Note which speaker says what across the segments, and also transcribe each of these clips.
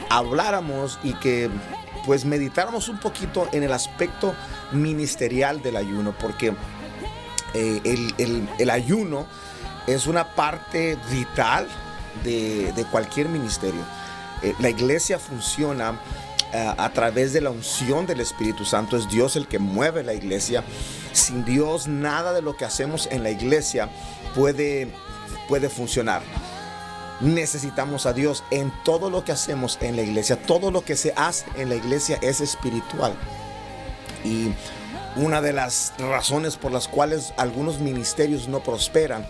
Speaker 1: habláramos y que pues meditáramos un poquito en el aspecto ministerial del ayuno, porque el ayuno es una parte vital de cualquier ministerio. La iglesia funciona a través de la unción del Espíritu Santo. Es Dios el que mueve la iglesia. Sin Dios, nada de lo que hacemos en la iglesia puede funcionar. Necesitamos a Dios en todo lo que hacemos en la iglesia. Todo lo que se hace en la iglesia es espiritual. Y una de las razones por las cuales algunos ministerios no prosperan,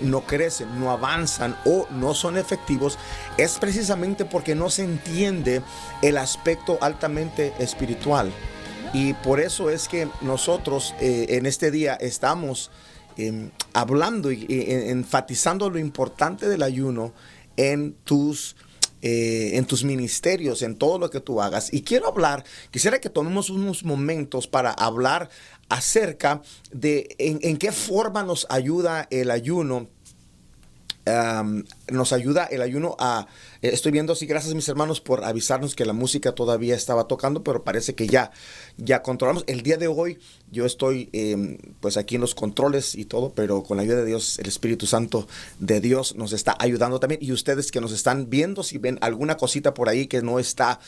Speaker 1: no crecen, no avanzan o no son efectivos, es precisamente porque no se entiende el aspecto altamente espiritual. Y por eso es que nosotros en este día estamos hablando y enfatizando lo importante del ayuno en tus ministerios, en todo lo que tú hagas. Y quisiera que tomemos unos momentos para hablar acerca de en qué forma nos ayuda el ayuno. Nos ayuda el ayuno a... estoy viendo, sí, gracias mis hermanos por avisarnos que la música todavía estaba tocando, pero parece que ya controlamos. El día de hoy yo estoy pues aquí en los controles y todo, pero con la ayuda de Dios, el Espíritu Santo de Dios nos está ayudando también. Y ustedes que nos están viendo, si ven alguna cosita por ahí que no está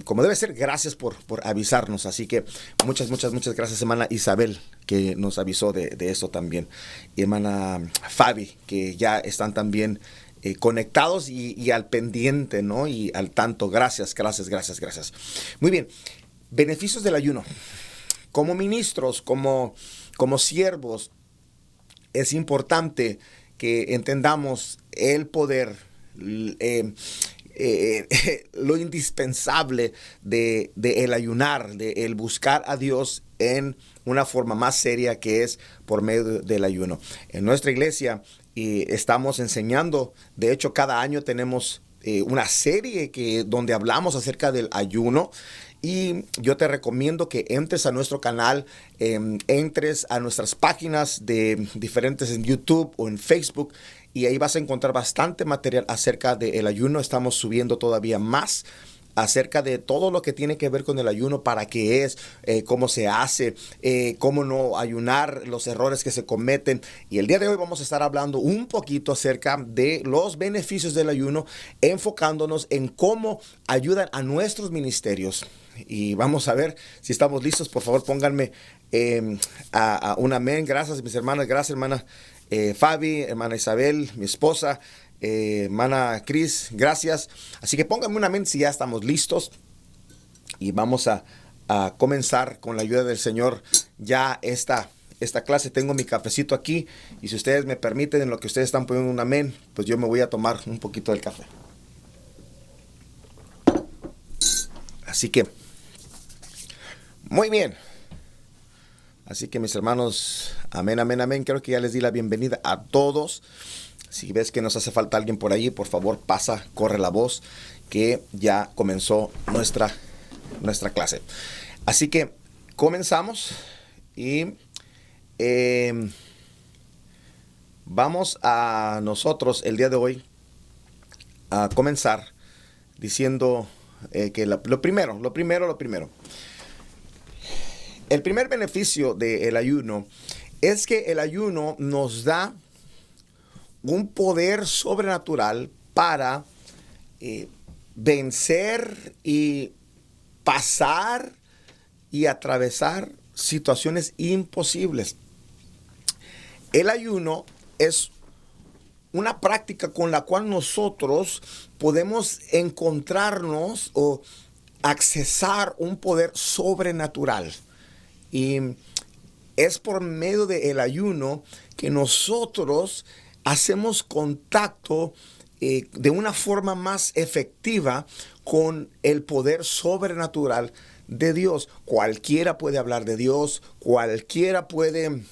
Speaker 1: como debe ser, gracias por avisarnos. Así que muchas gracias, hermana Isabel, que nos avisó de esto también. Y hermana Fabi, que ya están también conectados y al pendiente, ¿no? Y al tanto. Gracias. Muy bien. Beneficios del ayuno. Como ministros, como siervos, es importante que entendamos el poder, lo indispensable de el ayunar, de el buscar a Dios en una forma más seria, que es por medio del ayuno. En nuestra iglesia estamos enseñando, de hecho cada año tenemos una serie donde hablamos acerca del ayuno. Y yo te recomiendo que entres a nuestro canal, entres a nuestras páginas de diferentes en YouTube o en Facebook, y ahí vas a encontrar bastante material acerca del ayuno. Estamos subiendo todavía más acerca de todo lo que tiene que ver con el ayuno, para qué es, cómo se hace, cómo no ayunar, los errores que se cometen. Y el día de hoy vamos a estar hablando un poquito acerca de los beneficios del ayuno, enfocándonos en cómo ayudan a nuestros ministerios. Y vamos a ver si estamos listos. Por favor, pónganme a un amén. Gracias, mis hermanas. Gracias, hermana Fabi, hermana Isabel, mi esposa. Hermana Cris, gracias. Así que pónganme un amén si ya estamos listos. Y vamos a comenzar con la ayuda del Señor ya esta clase. Tengo mi cafecito aquí, y si ustedes me permiten, en lo que ustedes están poniendo un amén, pues yo me voy a tomar un poquito del café. Así que, muy bien. Así que mis hermanos, amén. Creo que ya les di la bienvenida a todos. Si ves que nos hace falta alguien por ahí, por favor corre la voz, que ya comenzó nuestra clase. Así que comenzamos y vamos a nosotros el día de hoy a comenzar diciendo que lo primero. El primer beneficio del ayuno es que el ayuno nos da un poder sobrenatural para vencer y pasar y atravesar situaciones imposibles. El ayuno es una práctica con la cual nosotros podemos encontrarnos o accesar un poder sobrenatural. Y es por medio del ayuno que nosotros hacemos contacto de una forma más efectiva con el poder sobrenatural de Dios. Cualquiera puede hablar de Dios, cualquiera puede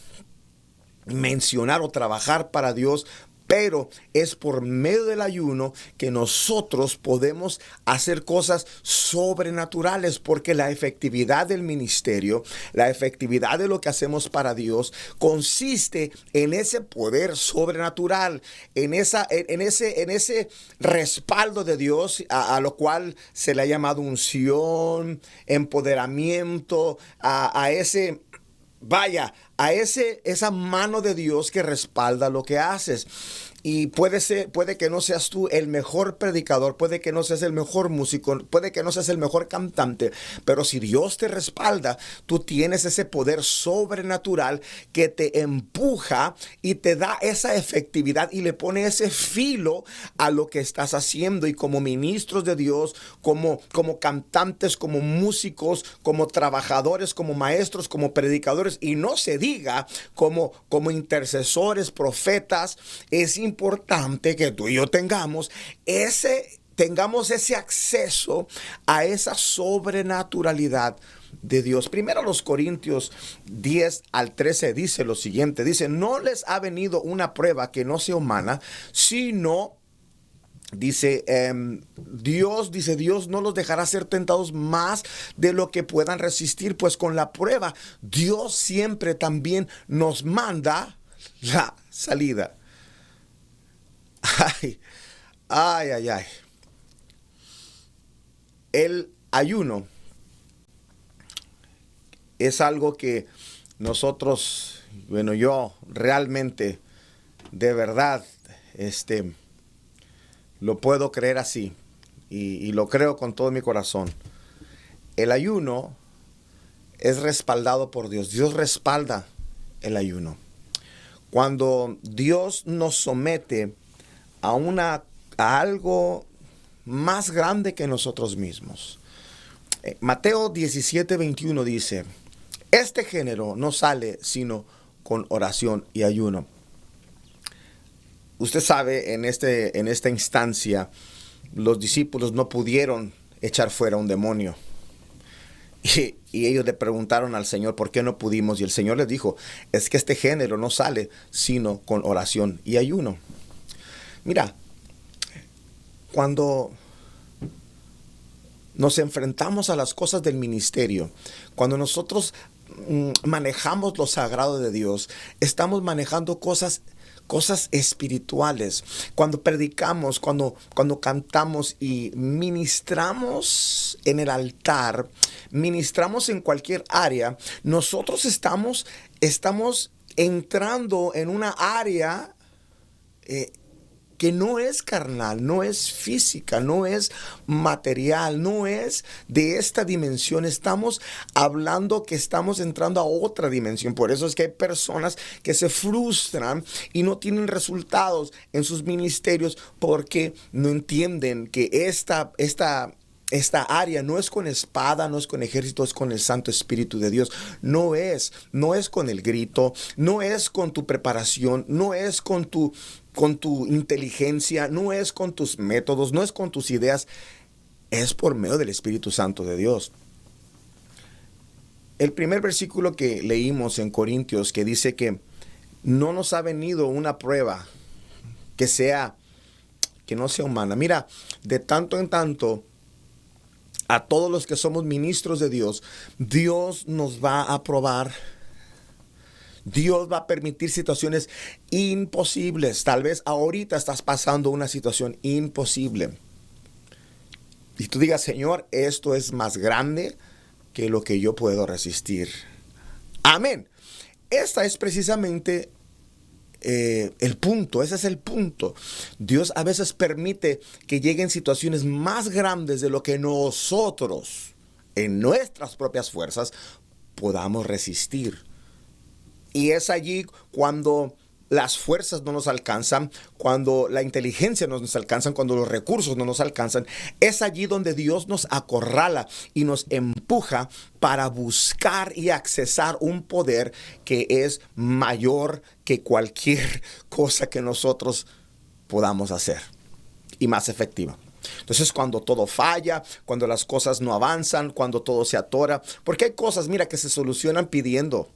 Speaker 1: mencionar o trabajar para Dios, Pero es por medio del ayuno que nosotros podemos hacer cosas sobrenaturales, porque la efectividad del ministerio, la efectividad de lo que hacemos para Dios, consiste en ese poder sobrenatural, en ese respaldo de Dios, a lo cual se le ha llamado unción, empoderamiento, a ese... Vaya, a esa mano de Dios que respalda lo que haces. Y puede que no seas tú el mejor predicador, puede que no seas el mejor músico, puede que no seas el mejor cantante, pero si Dios te respalda, tú tienes ese poder sobrenatural que te empuja y te da esa efectividad y le pone ese filo a lo que estás haciendo. Y como ministros de Dios, como cantantes, como músicos, como trabajadores, como maestros, como predicadores, y no se diga como intercesores, profetas, es importante que tú y yo tengamos ese acceso a esa sobrenaturalidad de Dios. Primero los Corintios 10-13 dice lo siguiente, dice: no les ha venido una prueba que no sea humana, sino... Dice Dios no los dejará ser tentados más de lo que puedan resistir, pues con la prueba Dios siempre también nos manda la salida. Ay. El ayuno es algo que nosotros, yo realmente, de verdad, lo puedo creer así y lo creo con todo mi corazón. El ayuno es respaldado por Dios. Dios respalda el ayuno. Cuando Dios nos somete a algo más grande que nosotros mismos. Mateo 17:21 dice: este género no sale sino con oración y ayuno. Usted sabe, en esta instancia, los discípulos no pudieron echar fuera un demonio. Y ellos le preguntaron al Señor, ¿por qué no pudimos? Y el Señor les dijo, es que este género no sale sino con oración y ayuno. Mira, cuando nos enfrentamos a las cosas del ministerio, cuando nosotros manejamos lo sagrado de Dios, estamos manejando cosas espirituales. Cuando predicamos, cuando cantamos y ministramos en el altar, ministramos en cualquier área, nosotros estamos entrando en una área que no es carnal, no es física, no es material, no es de esta dimensión. Estamos hablando que estamos entrando a otra dimensión. Por eso es que hay personas que se frustran y no tienen resultados en sus ministerios porque no entienden que esta área no es con espada, no es con ejército, es con el Santo Espíritu de Dios. No es con el grito, no es con tu preparación, no es con tu inteligencia, no es con tus métodos, no es con tus ideas, es por medio del Espíritu Santo de Dios. El primer versículo que leímos en Corintios, que dice que no nos ha venido una prueba que no sea humana. Mira, de tanto en tanto, a todos los que somos ministros de Dios, Dios nos va a probar. Dios va a permitir situaciones imposibles. Tal vez ahorita estás pasando una situación imposible. Y tú digas, Señor, esto es más grande que lo que yo puedo resistir. Amén. Esta es precisamente el punto. Ese es el punto. Dios a veces permite que lleguen situaciones más grandes de lo que nosotros, en nuestras propias fuerzas, podamos resistir. Y es allí cuando las fuerzas no nos alcanzan, cuando la inteligencia no nos alcanza, cuando los recursos no nos alcanzan. Es allí donde Dios nos acorrala y nos empuja para buscar y accesar un poder que es mayor que cualquier cosa que nosotros podamos hacer y más efectiva. Entonces, cuando todo falla, cuando las cosas no avanzan, cuando todo se atora, porque hay cosas, mira, que se solucionan pidiendo.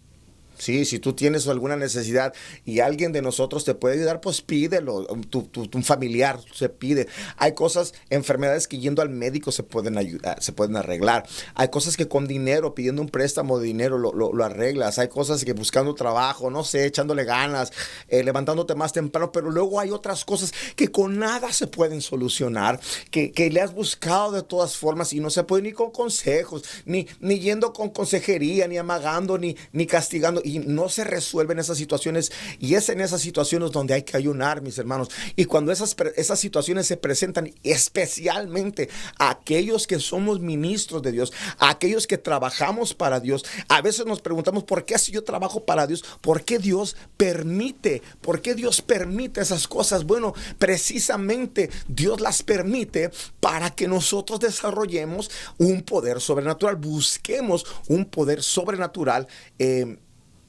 Speaker 1: Sí, si tú tienes alguna necesidad y alguien de nosotros te puede ayudar, pues pídelo. Un familiar se pide. Hay cosas, enfermedades que yendo al médico se pueden ayudar, se pueden arreglar. Hay cosas que con dinero, pidiendo un préstamo de dinero, lo arreglas. Hay cosas que buscando trabajo, no sé, echándole ganas, levantándote más temprano. Pero luego hay otras cosas que con nada se pueden solucionar, que le has buscado de todas formas y no se puede ni con consejos, ni yendo con consejería, ni amagando, ni castigando. Y no se resuelven esas situaciones, y es en esas situaciones donde hay que ayunar, mis hermanos. Y cuando esas situaciones se presentan, especialmente a aquellos que somos ministros de Dios, a aquellos que trabajamos para Dios, a veces nos preguntamos, ¿por qué si yo trabajo para Dios? ¿Por qué Dios permite? ¿Por qué Dios permite esas cosas? Bueno, precisamente Dios las permite para que nosotros desarrollemos un poder sobrenatural, busquemos un poder sobrenatural,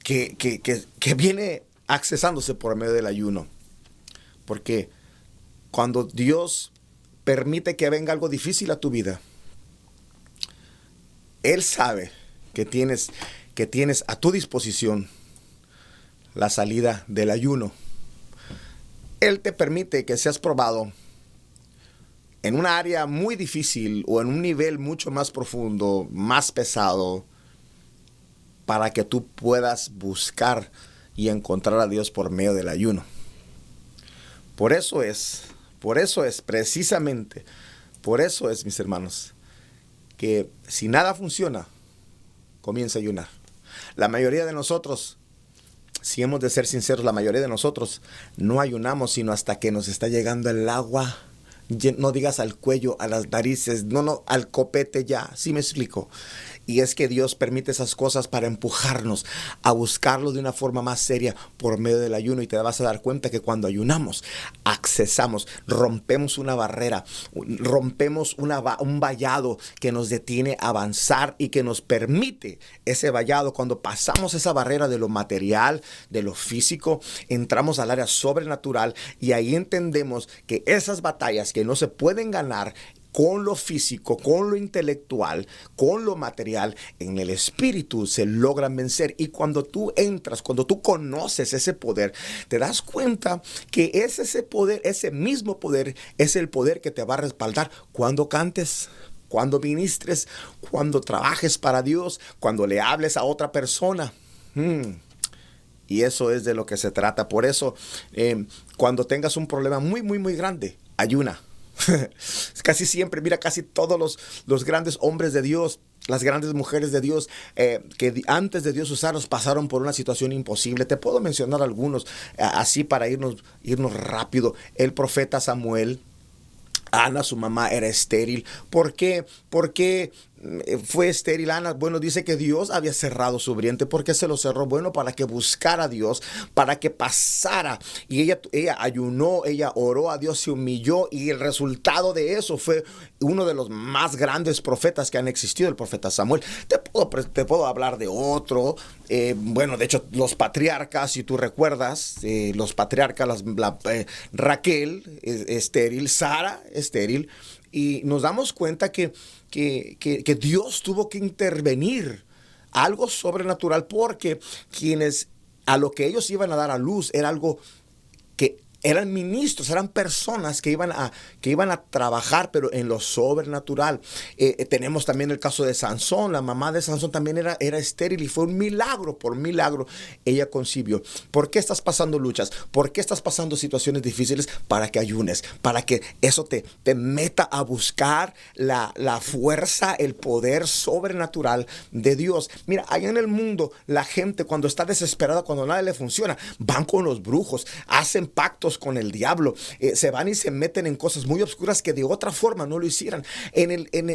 Speaker 1: que viene accesándose por medio del ayuno. Porque cuando Dios permite que venga algo difícil a tu vida, Él sabe que tienes a tu disposición la salida del ayuno. Él te permite que seas probado en una área muy difícil o en un nivel mucho más profundo, más pesado, para que tú puedas buscar y encontrar a Dios por medio del ayuno. Por eso es, precisamente, por eso es, mis hermanos, que si nada funciona, comienza a ayunar. La mayoría de nosotros, si hemos de ser sinceros, la mayoría de nosotros no ayunamos sino hasta que nos está llegando el agua. No digas al cuello, a las narices, no, al copete ya, ¿sí me explico? Y es que Dios permite esas cosas para empujarnos a buscarlo de una forma más seria por medio del ayuno. Y te vas a dar cuenta que cuando ayunamos, accesamos, rompemos una barrera, rompemos un vallado que nos detiene a avanzar y que nos permite ese vallado. Cuando pasamos esa barrera de lo material, de lo físico, entramos al área sobrenatural, y ahí entendemos que esas batallas que no se pueden ganar con lo físico, con lo intelectual, con lo material, en el espíritu se logran vencer. Y cuando tú entras, cuando tú conoces ese poder, te das cuenta que es ese poder, ese mismo poder, es el poder que te va a respaldar cuando cantes, cuando ministres, cuando trabajes para Dios, cuando le hables a otra persona. Y eso es de lo que se trata. Por eso, cuando tengas un problema muy, muy, muy grande, ayuna. Casi siempre, mira, casi todos los grandes hombres de Dios, las grandes mujeres de Dios, que antes de Dios usarlos, pasaron por una situación imposible. Te puedo mencionar algunos, así para irnos rápido. El profeta Samuel. Ana, su mamá, era estéril. ¿Por qué? Porque fue estéril Ana. Bueno, dice que Dios había cerrado su vientre. ¿Por qué se lo cerró? Bueno, para que buscara a Dios, para que pasara. Y ella ayunó, ella oró a Dios, se humilló, y el resultado de eso fue uno de los más grandes profetas que han existido, el profeta Samuel. Te puedo hablar de otro. Bueno, de hecho, los patriarcas, si tú recuerdas, los patriarcas, Raquel, estéril, Sara, estéril. Y nos damos cuenta que Dios tuvo que intervenir, algo sobrenatural, porque a lo que ellos iban a dar a luz era algo que eran ministros, eran personas que iban a trabajar, pero en lo sobrenatural. Tenemos también el caso de Sansón. La mamá de Sansón también era estéril, y fue un milagro, por milagro ella concibió. ¿Por qué estás pasando luchas? ¿Por qué estás pasando situaciones difíciles? Para que ayunes, para que eso te meta a buscar la fuerza, el poder sobrenatural de Dios. Mira, allá en el mundo, la gente cuando está desesperada, cuando nada le funciona, van con los brujos, hacen pactos con el diablo, se van y se meten en cosas muy oscuras que de otra forma no lo hicieran.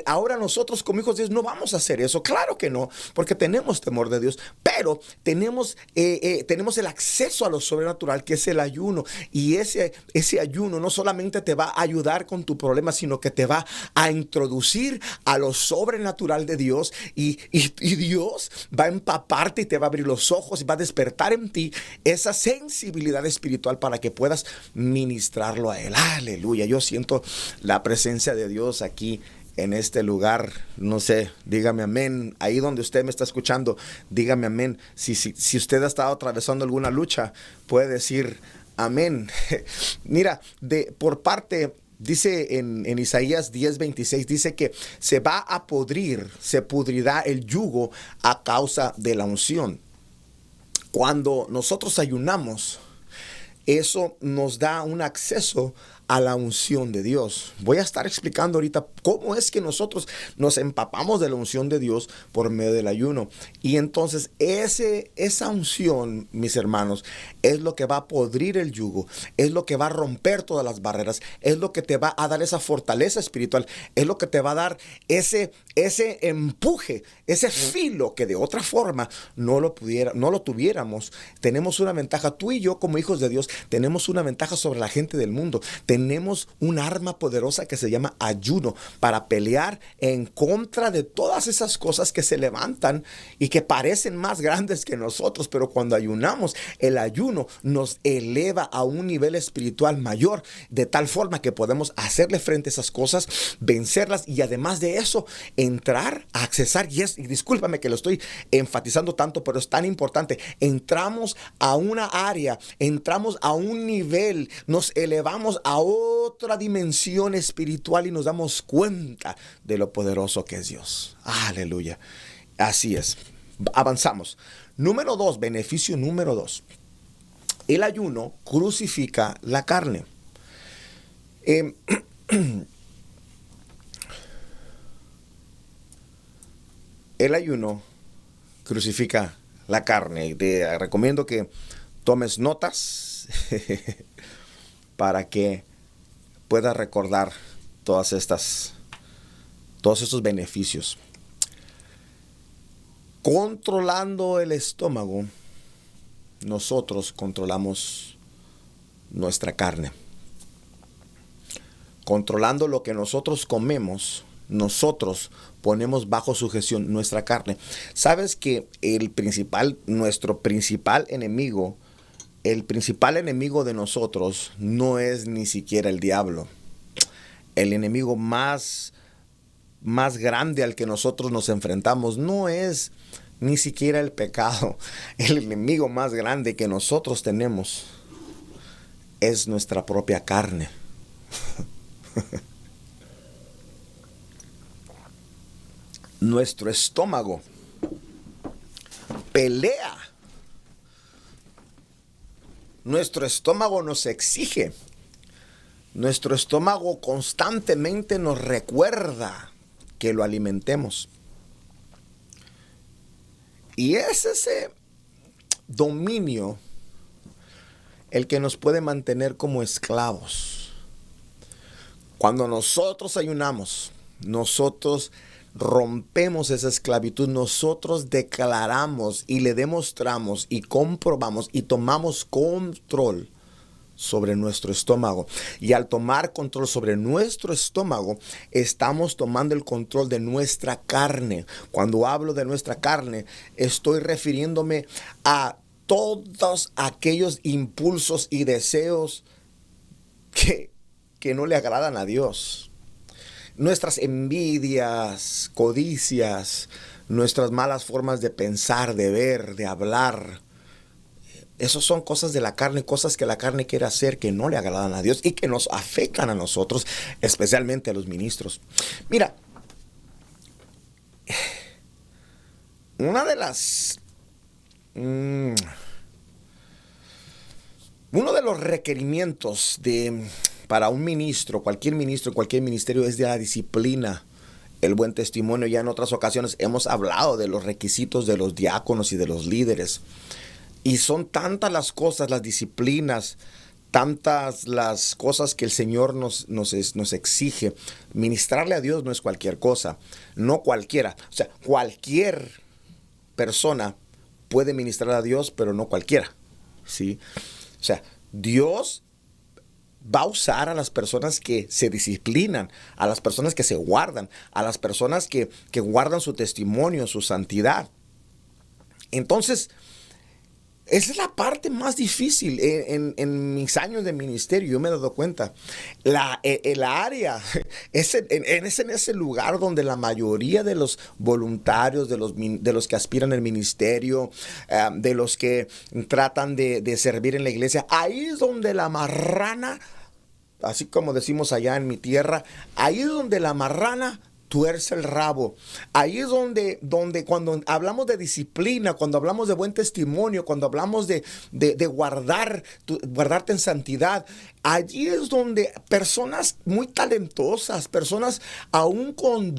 Speaker 1: Ahora nosotros como hijos de Dios no vamos a hacer eso, claro que no, porque tenemos temor de Dios, pero tenemos el acceso a lo sobrenatural, que es el ayuno. Y ese ayuno no solamente te va a ayudar con tu problema, sino que te va a introducir a lo sobrenatural de Dios, y Dios va a empaparte y te va a abrir los ojos y va a despertar en ti esa sensibilidad espiritual para que puedas ministrarlo a Él. Aleluya. Yo siento la presencia de Dios aquí en este lugar, no sé, dígame amén. Ahí donde usted me está escuchando, dígame amén. Si usted ha estado atravesando alguna lucha, puede decir amén. Mira, por parte, dice en Isaías 10:26, dice que se pudrirá el yugo a causa de la unción. Cuando nosotros ayunamos, eso nos da un acceso a la unción de Dios. Voy a estar explicando ahorita cómo es que nosotros nos empapamos de la unción de Dios por medio del ayuno. Y entonces esa unción, mis hermanos, es lo que va a podrir el yugo, es lo que va a romper todas las barreras, es lo que te va a dar esa fortaleza espiritual, es lo que te va a dar ese empuje, ese filo que de otra forma no lo tuviéramos. Tenemos una ventaja, tú y yo como hijos de Dios, tenemos una ventaja sobre la gente del mundo. Tenemos un arma poderosa que se llama ayuno para pelear en contra de todas esas cosas que se levantan y que parecen más grandes que nosotros, pero cuando ayunamos, el ayuno nos eleva a un nivel espiritual mayor, de tal forma que podemos hacerle frente a esas cosas, vencerlas y además de eso, entrar a accesar, y discúlpame que lo estoy enfatizando tanto, pero es tan importante, entramos a una área, entramos a un nivel, nos elevamos a otra dimensión espiritual y nos damos cuenta de lo poderoso que es Dios. Aleluya. Así es. Avanzamos. Número 2, beneficio número 2. El ayuno crucifica la carne. El ayuno crucifica la carne. Te recomiendo que tomes notas para que puedas recordar todos estos beneficios. Controlando el estómago, nosotros controlamos nuestra carne. Controlando lo que nosotros comemos, nosotros ponemos bajo sujeción nuestra carne. ¿Sabes que nuestro principal enemigo, el principal enemigo de nosotros no es ni siquiera el diablo? El enemigo más grande al que nosotros nos enfrentamos no es ni siquiera el pecado. El enemigo más grande que nosotros tenemos es nuestra propia carne. Nuestro estómago pelea. Nuestro estómago nos exige. Nuestro estómago constantemente nos recuerda que lo alimentemos. Y es ese dominio el que nos puede mantener como esclavos. Cuando nosotros ayunamos, nosotros rompemos esa esclavitud, nosotros declaramos y le demostramos y comprobamos y tomamos control sobre nuestro estómago. Y al tomar control sobre nuestro estómago, estamos tomando el control de nuestra carne. Cuando hablo de nuestra carne, estoy refiriéndome a todos aquellos impulsos y deseos que no le agradan a Dios. Nuestras envidias, codicias, nuestras malas formas de pensar, de ver, de hablar. Esas son cosas de la carne, cosas que la carne quiere hacer que no le agradan a Dios y que nos afectan a nosotros, especialmente a los ministros. Mira, uno de los requerimientos para un ministro, cualquier ministerio, es de la disciplina, el buen testimonio. Ya en otras ocasiones hemos hablado de los requisitos de los diáconos y de los líderes. Y son tantas las cosas, las disciplinas, tantas las cosas que el Señor nos exige. Ministrarle a Dios no es cualquier cosa, no cualquiera. O sea, cualquier persona puede ministrar a Dios, pero no cualquiera, ¿sí? O sea, Dios va a usar a las personas que se disciplinan, a las personas que se guardan, a las personas que guardan su testimonio, su santidad. Entonces, Esa es la parte más difícil en mis años de ministerio. Yo me he dado cuenta. El área es en ese lugar donde la mayoría de los voluntarios, de los que aspiran al ministerio, de los que tratan de servir en la iglesia, ahí es donde la marrana, así como decimos allá en mi tierra, ahí es donde la marrana tuerce el rabo. Ahí es donde cuando hablamos de disciplina, cuando hablamos de buen testimonio, cuando hablamos de guardarte en santidad, allí es donde personas muy talentosas, personas aún con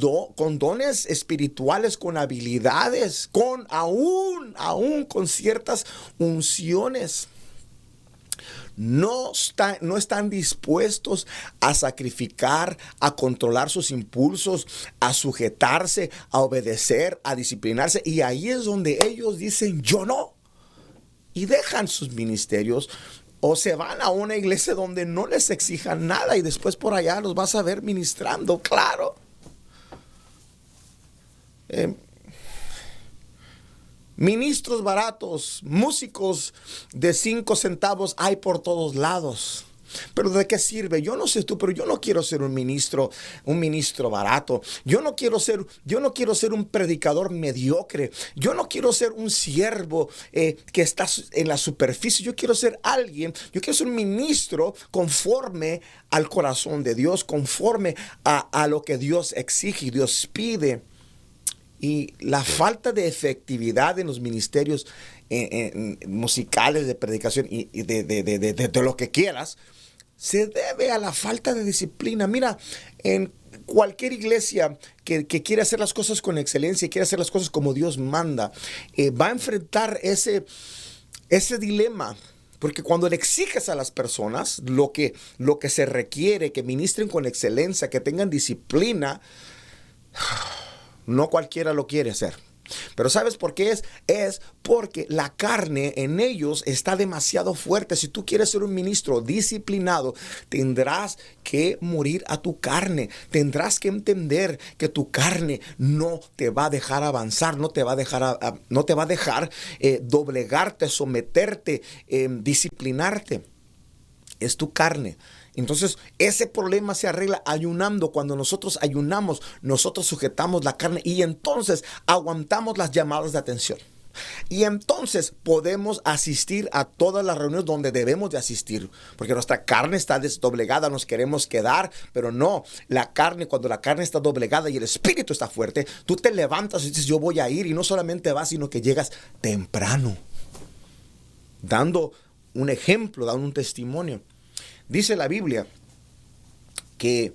Speaker 1: dones espirituales, con habilidades, aún con ciertas unciones, no están dispuestos a sacrificar, a controlar sus impulsos, a sujetarse, a obedecer, a disciplinarse. Y ahí es donde ellos dicen, yo no. Y dejan sus ministerios o se van a una iglesia donde no les exijan nada y después por allá los vas a ver ministrando, claro. Ministros baratos, músicos de 5 centavos hay por todos lados. Pero ¿de qué sirve? Yo no sé tú, pero yo no quiero ser un ministro barato. Yo no quiero ser un predicador mediocre. Yo no quiero ser un siervo que está en la superficie. Yo quiero ser un ministro conforme al corazón de Dios, conforme a lo que Dios exige y Dios pide. Y la falta de efectividad en los ministerios musicales, de predicación y de lo que quieras, se debe a la falta de disciplina. Mira, en cualquier iglesia que quiere hacer las cosas con excelencia y quiere hacer las cosas como Dios manda, va a enfrentar ese dilema. Porque cuando le exiges a las personas lo que se requiere, que ministren con excelencia, que tengan disciplina, no cualquiera lo quiere hacer. Pero ¿sabes por qué es? Es porque la carne en ellos está demasiado fuerte. Si tú quieres ser un ministro disciplinado, tendrás que morir a tu carne. Tendrás que entender que tu carne no te va a dejar avanzar, no te va a dejar doblegarte, someterte, disciplinarte. Es tu carne. Entonces, ese problema se arregla ayunando. Cuando nosotros ayunamos, nosotros sujetamos la carne y entonces aguantamos las llamadas de atención. Y entonces podemos asistir a todas las reuniones donde debemos de asistir. Porque nuestra carne está desdoblegada, nos queremos quedar, pero no. Cuando la carne está doblegada y el espíritu está fuerte, tú te levantas y dices, yo voy a ir. Y no solamente vas, sino que llegas temprano, dando un ejemplo, dando un testimonio. Dice la Biblia que,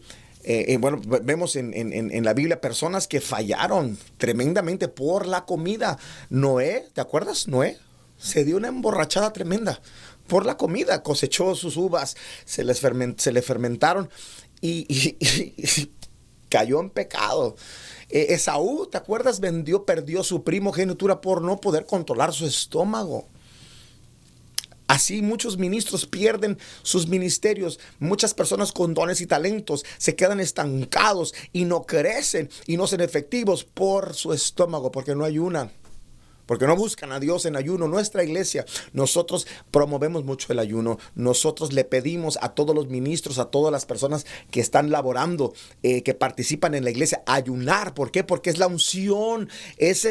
Speaker 1: vemos en la Biblia personas que fallaron tremendamente por la comida. Noé, ¿te acuerdas? Noé se dio una emborrachada tremenda por la comida. Cosechó sus uvas, se le fermentaron y cayó en pecado. Esaú, ¿te acuerdas? Perdió su primogenitura por no poder controlar su estómago. Así muchos ministros pierden sus ministerios. Muchas personas con dones y talentos se quedan estancados y no crecen y no son efectivos por su estómago, porque no ayunan, porque no buscan a Dios en ayuno. Nuestra iglesia, nosotros promovemos mucho el ayuno. Nosotros le pedimos a todos los ministros, a todas las personas que están laborando, que participan en la iglesia, ayunar. ¿Por qué? Porque es la unción. Es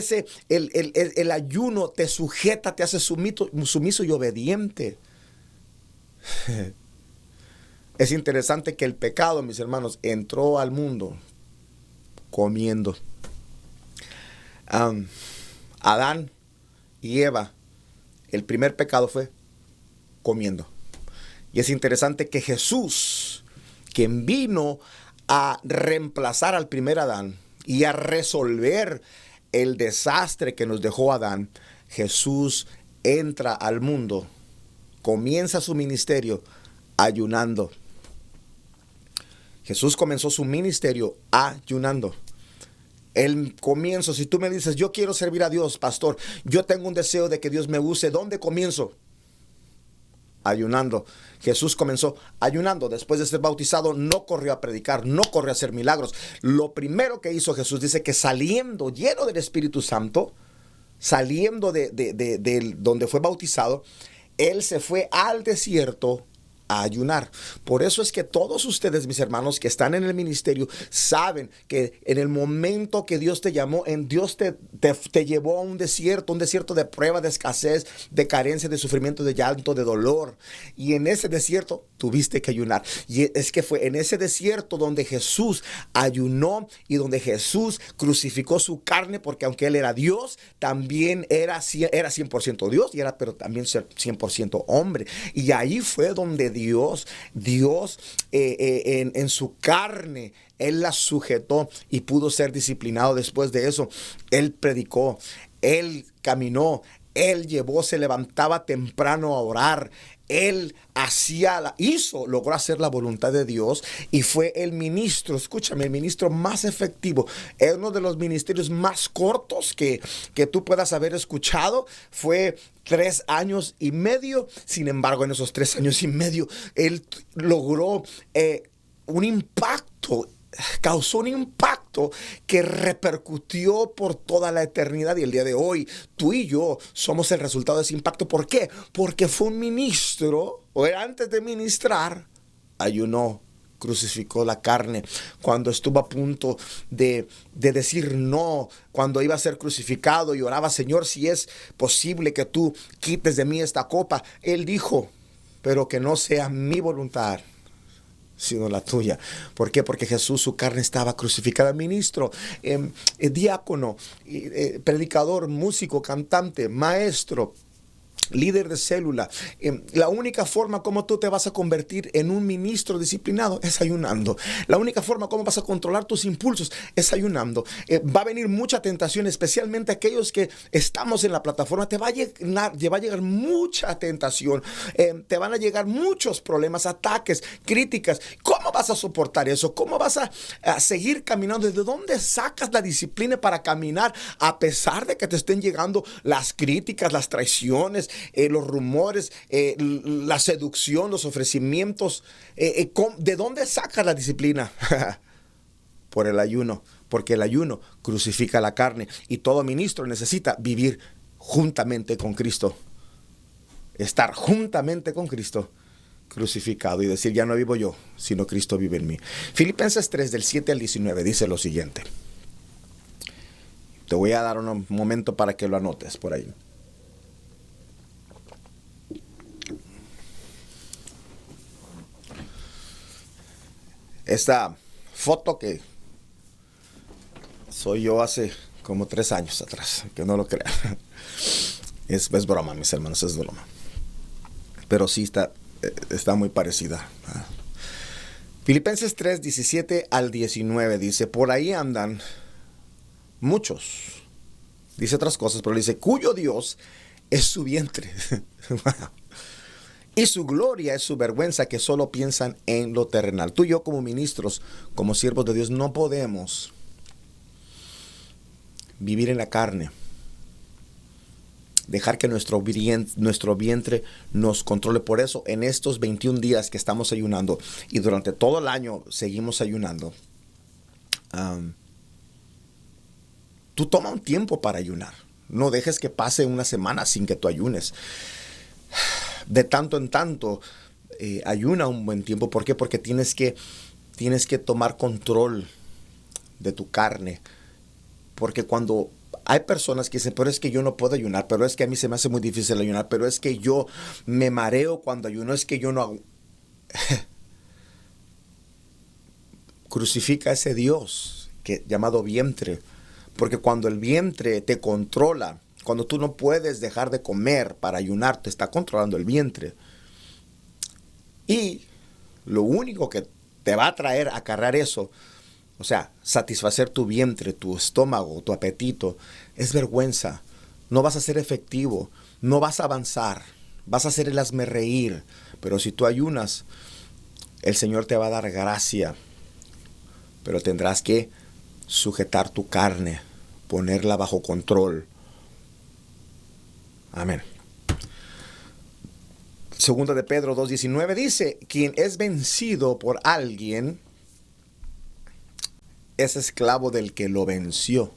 Speaker 1: el ayuno te sujeta, te hace sumiso y obediente. Es interesante que el pecado, mis hermanos, entró al mundo comiendo. Adán y Eva, el primer pecado fue comiendo. Y es interesante que Jesús, quien vino a reemplazar al primer Adán y a resolver el desastre que nos dejó Adán, Jesús entra al mundo, comienza su ministerio ayunando. Jesús comenzó su ministerio ayunando. El comienzo, si tú me dices, yo quiero servir a Dios, pastor, yo tengo un deseo de que Dios me use, ¿dónde comienzo? Ayunando. Jesús comenzó ayunando. Después de ser bautizado, no corrió a predicar, no corrió a hacer milagros. Lo primero que hizo Jesús, dice que saliendo lleno del Espíritu Santo, saliendo de donde fue bautizado, él se fue al desierto a ayunar. Por eso es que todos ustedes, mis hermanos, que están en el ministerio, saben que en el momento que Dios te llamó, Dios te llevó a un desierto de prueba, de escasez, de carencia, de sufrimiento, de llanto, de dolor. Y en ese desierto tuviste que ayunar. Y es que fue en ese desierto donde Jesús ayunó y donde Jesús crucificó su carne, porque aunque Él era Dios, también era 100% Dios, pero también 100% hombre. Y ahí fue donde Dios en su carne, Él la sujetó y pudo ser disciplinado. Después de eso, Él predicó, Él caminó, Él se levantaba temprano a orar. Él logró hacer la voluntad de Dios y fue el ministro, escúchame, el ministro más efectivo. Es uno de los ministerios más cortos que tú puedas haber escuchado. Fue 3 años y medio. Sin embargo, en esos 3 años y medio, él logró un impacto. Causó un impacto que repercutió por toda la eternidad, y el día de hoy tú y yo somos el resultado de ese impacto. ¿Por qué? Porque fue un ministro, o antes de ministrar, ayunó, crucificó la carne. Cuando estuvo a punto de decir no, cuando iba a ser crucificado y oraba: Señor, si es posible que tú quites de mí esta copa, él dijo: pero que no sea mi voluntad, sino la tuya. ¿Por qué? Porque Jesús, su carne estaba crucificada. Ministro, diácono, predicador, músico, cantante, maestro, líder de célula. La única forma como tú te vas a convertir en un ministro disciplinado es ayunando. La única forma como vas a controlar tus impulsos es ayunando. Va a venir mucha tentación, especialmente aquellos que estamos en la plataforma. Te va a llegar mucha tentación. Te van a llegar muchos problemas, ataques, críticas. ¿Cómo vas a soportar eso? ¿Cómo vas a seguir caminando? ¿De dónde sacas la disciplina para caminar a pesar de que te estén llegando las críticas, las traiciones, los rumores, la seducción, los ofrecimientos? ¿De dónde sacas la disciplina? Por el ayuno, porque el ayuno crucifica la carne, y todo ministro necesita vivir juntamente con Cristo, estar juntamente con Cristo crucificado y decir: ya no vivo yo, sino Cristo vive en mí. Filipenses 3, del 7 al 19, dice lo siguiente. Te voy a dar un momento para que lo anotes por ahí. Esta foto que soy yo hace como 3 años atrás, que no lo crean. Es broma, mis hermanos, es broma. Pero sí está muy parecida. Filipenses 3, 17 al 19 dice: por ahí andan muchos. Dice otras cosas, pero dice: cuyo Dios es su vientre. Y su gloria es su vergüenza, que solo piensan en lo terrenal. Tú y yo, como ministros, como siervos de Dios, no podemos vivir en la carne. Dejar que nuestro vientre nos controle. Por eso, en estos 21 días que estamos ayunando, y durante todo el año seguimos ayunando, tú toma un tiempo para ayunar. No dejes que pase una semana sin que tú ayunes. De tanto en tanto, ayuna un buen tiempo. ¿Por qué? Porque tienes que tomar control de tu carne. Porque cuando hay personas que dicen: pero es que yo no puedo ayunar, pero es que a mí se me hace muy difícil ayunar, pero es que yo me mareo cuando ayuno, es que yo no hago. Crucifica a ese Dios llamado vientre. Porque cuando el vientre te controla, cuando tú no puedes dejar de comer para ayunar, te está controlando el vientre. Y lo único que te va a traer a acarrear eso, o sea, satisfacer tu vientre, tu estómago, tu apetito, es vergüenza. No vas a ser efectivo, no vas a avanzar, vas a hacer el hazmerreír. Pero si tú ayunas, el Señor te va a dar gracia, pero tendrás que sujetar tu carne, ponerla bajo control. Amén. Segunda de Pedro 2:19 dice: quien es vencido por alguien es esclavo del que lo venció.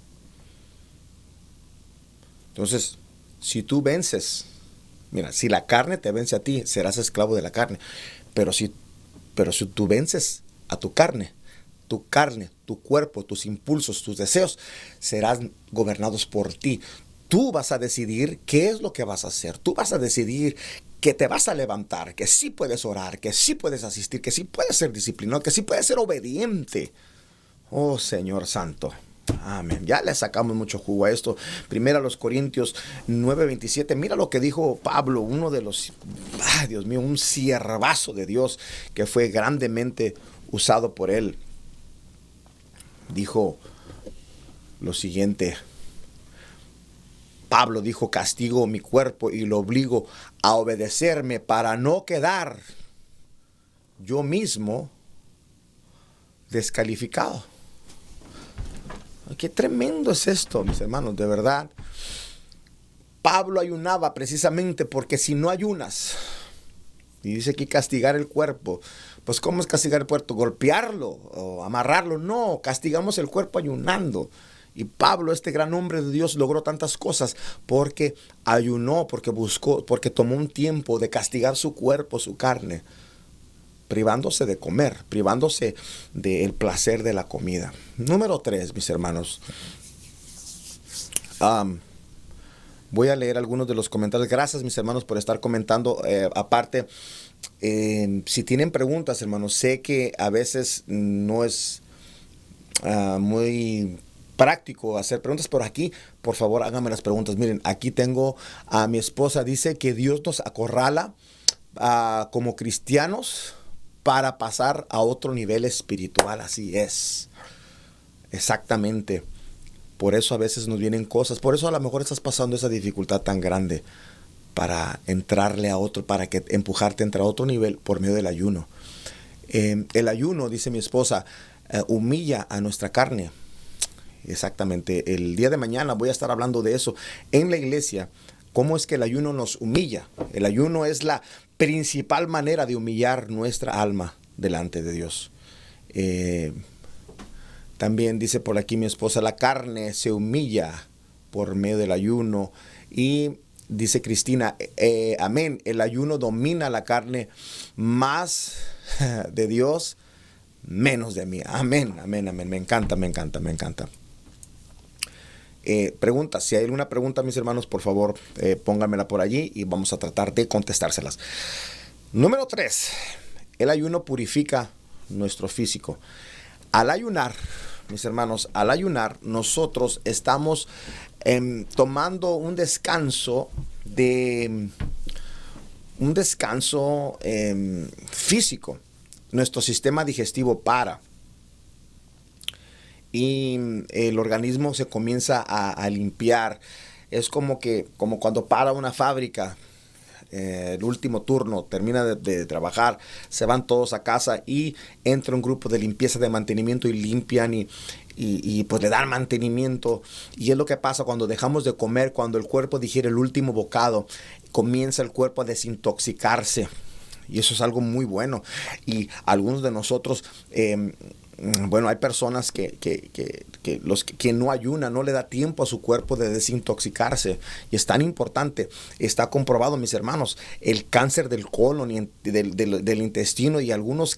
Speaker 1: Entonces, si tú vences, mira, si la carne te vence a ti, serás esclavo de la carne. Pero si tú vences a tu carne, tu cuerpo, tus impulsos, tus deseos, serán gobernados por ti. Tú vas a decidir qué es lo que vas a hacer. Tú vas a decidir que te vas a levantar, que sí puedes orar, que sí puedes asistir, que sí puedes ser disciplinado, que sí puedes ser obediente. Oh, Señor Santo. Amén. Ya le sacamos mucho jugo a esto. Primero a los Corintios 9:27. Mira lo que dijo Pablo, uno de los, Dios mío, un siervazo de Dios que fue grandemente usado por él. Dijo lo siguiente. Pablo dijo: castigo mi cuerpo y lo obligo a obedecerme para no quedar yo mismo descalificado. Qué tremendo es esto, mis hermanos, de verdad. Pablo ayunaba precisamente porque si no ayunas, y dice que castigar el cuerpo, pues ¿cómo es castigar el cuerpo? ¿Golpearlo o amarrarlo? No, castigamos el cuerpo ayunando. Y Pablo, este gran hombre de Dios, logró tantas cosas porque ayunó, porque buscó, porque tomó un tiempo de castigar su cuerpo, su carne, privándose de comer, privándose del placer de la comida. Número 3, mis hermanos. Voy a leer algunos de los comentarios. Gracias, mis hermanos, por estar comentando. Aparte, si tienen preguntas, hermanos, sé que a veces no es muy práctico hacer preguntas, pero aquí, por favor, háganme las preguntas. Miren, aquí tengo a mi esposa, dice que Dios nos acorrala como cristianos para pasar a otro nivel espiritual. Así es, exactamente. Por eso a veces nos vienen cosas, por eso a lo mejor estás pasando esa dificultad tan grande, para entrarle a otro, para que empujarte a entrar a otro nivel por medio del ayuno. El ayuno, dice mi esposa, humilla a nuestra carne. Exactamente. El día de mañana voy a estar hablando de eso en la iglesia. ¿Cómo es que el ayuno nos humilla? El ayuno es la principal manera de humillar nuestra alma delante de Dios. También dice por aquí mi esposa, la carne se humilla por medio del ayuno. Y dice Cristina, amén, el ayuno domina la carne, más de Dios, menos de mí. Amén, amén, amén. Me encanta, me encanta, me encanta. Preguntas, si hay alguna pregunta, mis hermanos, por favor, pónganmela por allí y vamos a tratar de contestárselas. Número 3, el ayuno purifica nuestro físico. Al ayunar, mis hermanos, al ayunar, nosotros estamos tomando un descanso físico. Nuestro sistema digestivo para. Y el organismo se comienza a limpiar. Es como cuando para una fábrica, el último turno, termina de trabajar, se van todos a casa y entra un grupo de limpieza, de mantenimiento, y limpian y pues le dan mantenimiento. Y es lo que pasa cuando dejamos de comer, cuando el cuerpo digiere el último bocado, comienza el cuerpo a desintoxicarse. Y eso es algo muy bueno. Y algunos de nosotros, bueno, hay personas que no ayunan, no le da tiempo a su cuerpo de desintoxicarse. Y es tan importante, está comprobado, mis hermanos, el cáncer del colon y del intestino, y algunos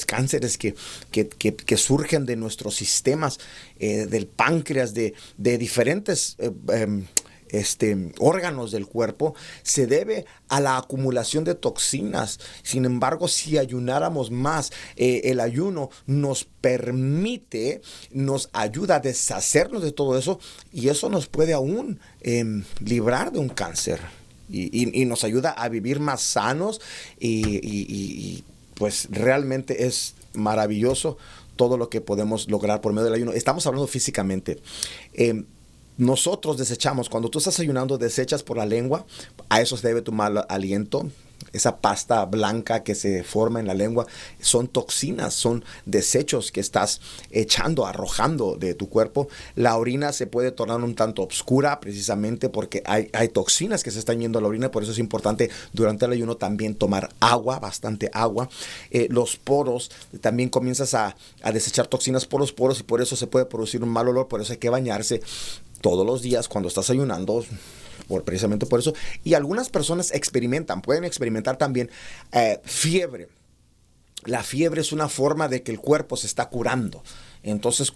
Speaker 1: cánceres que surgen de nuestros sistemas, del páncreas, de diferentes órganos del cuerpo, se debe a la acumulación de toxinas. Sin embargo, si ayunáramos más, el ayuno nos permite, nos ayuda a deshacernos de todo eso, y eso nos puede aún librar de un cáncer y nos ayuda a vivir más sanos, y pues realmente es maravilloso todo lo que podemos lograr por medio del ayuno. Estamos hablando físicamente. Nosotros desechamos, cuando tú estás ayunando, desechas por la lengua, a eso se debe tu mal aliento, esa pasta blanca que se forma en la lengua, son toxinas, son desechos que estás echando, arrojando de tu cuerpo. La orina se puede tornar un tanto oscura precisamente porque hay toxinas que se están yendo a la orina. Por eso es importante durante el ayuno también tomar agua, bastante agua. Los poros, también comienzas a desechar toxinas por los poros, y por eso se puede producir un mal olor, por eso hay que bañarse. todos los días cuando estás ayunando, precisamente por eso. Y algunas personas pueden experimentar también fiebre. La fiebre es una forma de que el cuerpo se está curando. Entonces,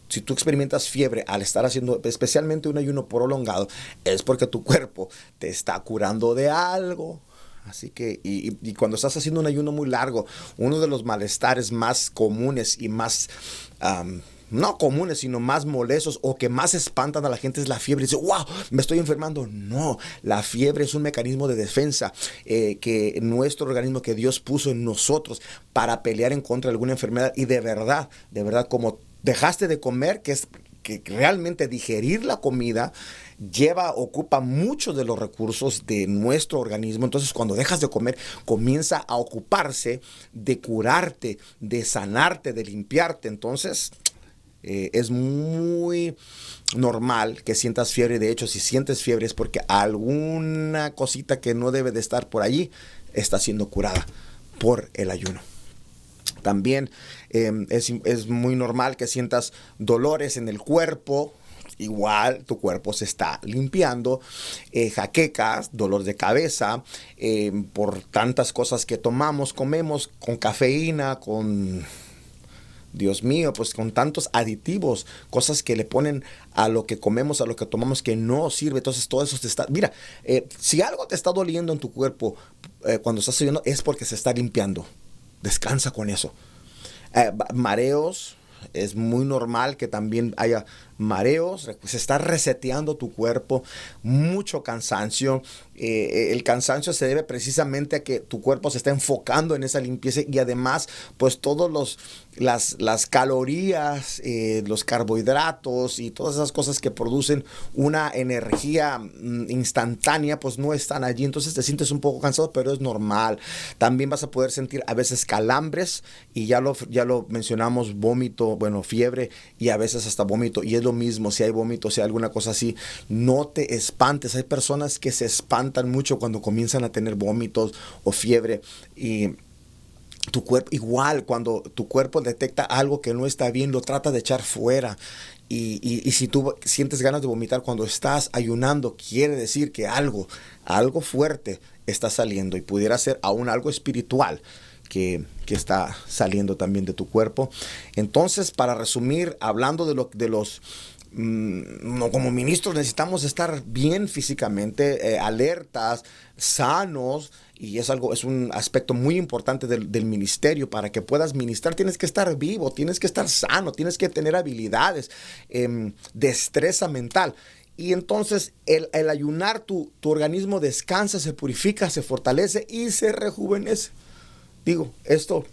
Speaker 1: si tú experimentas fiebre al estar haciendo especialmente un ayuno prolongado, es porque tu cuerpo te está curando de algo. Así que, y cuando estás haciendo un ayuno muy largo, uno de los malestares más comunes y más, no comunes, sino más molestos o que más espantan a la gente es la fiebre. Dice, wow, me estoy enfermando. No, la fiebre es un mecanismo de defensa que nuestro organismo, que Dios puso en nosotros para pelear en contra de alguna enfermedad. Y de verdad, como dejaste de comer, que realmente digerir la comida ocupa muchos de los recursos de nuestro organismo. Entonces, cuando dejas de comer, comienza a ocuparse de curarte, de sanarte, de limpiarte. Entonces, es muy normal que sientas fiebre. De hecho, si sientes fiebre es porque alguna cosita que no debe de estar por allí está siendo curada por el ayuno. También es muy normal que sientas dolores en el cuerpo. Igual tu cuerpo se está limpiando, jaquecas, dolor de cabeza, por tantas cosas que comemos con cafeína, Dios mío, pues con tantos aditivos, cosas que le ponen a lo que comemos, a lo que tomamos, que no sirve. Entonces todo eso te está... Mira, si algo te está doliendo en tu cuerpo cuando estás ayunando, es porque se está limpiando. Descansa con eso. Mareos, es muy normal que también haya mareos. Se está reseteando tu cuerpo. Mucho cansancio. El cansancio se debe precisamente a que tu cuerpo se está enfocando en esa limpieza, y además pues todos las calorías, los carbohidratos y todas esas cosas que producen una energía instantánea pues no están allí. Entonces te sientes un poco cansado, pero es normal. También vas a poder sentir a veces calambres, y ya lo mencionamos, vómito, fiebre y a veces hasta vómito. Y es lo mismo, si hay vómito, si hay alguna cosa así, no te espantes. Hay personas que se espantan mucho cuando comienzan a tener vómitos o fiebre, y tu cuerpo, igual, cuando tu cuerpo detecta algo que no está bien, lo trata de echar fuera. Y si tú sientes ganas de vomitar cuando estás ayunando, quiere decir que algo fuerte está saliendo, y pudiera ser aún algo espiritual que está saliendo también de tu cuerpo. Entonces, para resumir, hablando de los no, como ministros necesitamos estar bien físicamente, alertas, sanos, y es un aspecto muy importante del ministerio. Para que puedas ministrar tienes que estar vivo, tienes que estar sano, tienes que tener habilidades, destreza mental. Y entonces el ayunar, tu organismo descansa, se purifica, se fortalece y se rejuvenece. Digo, esto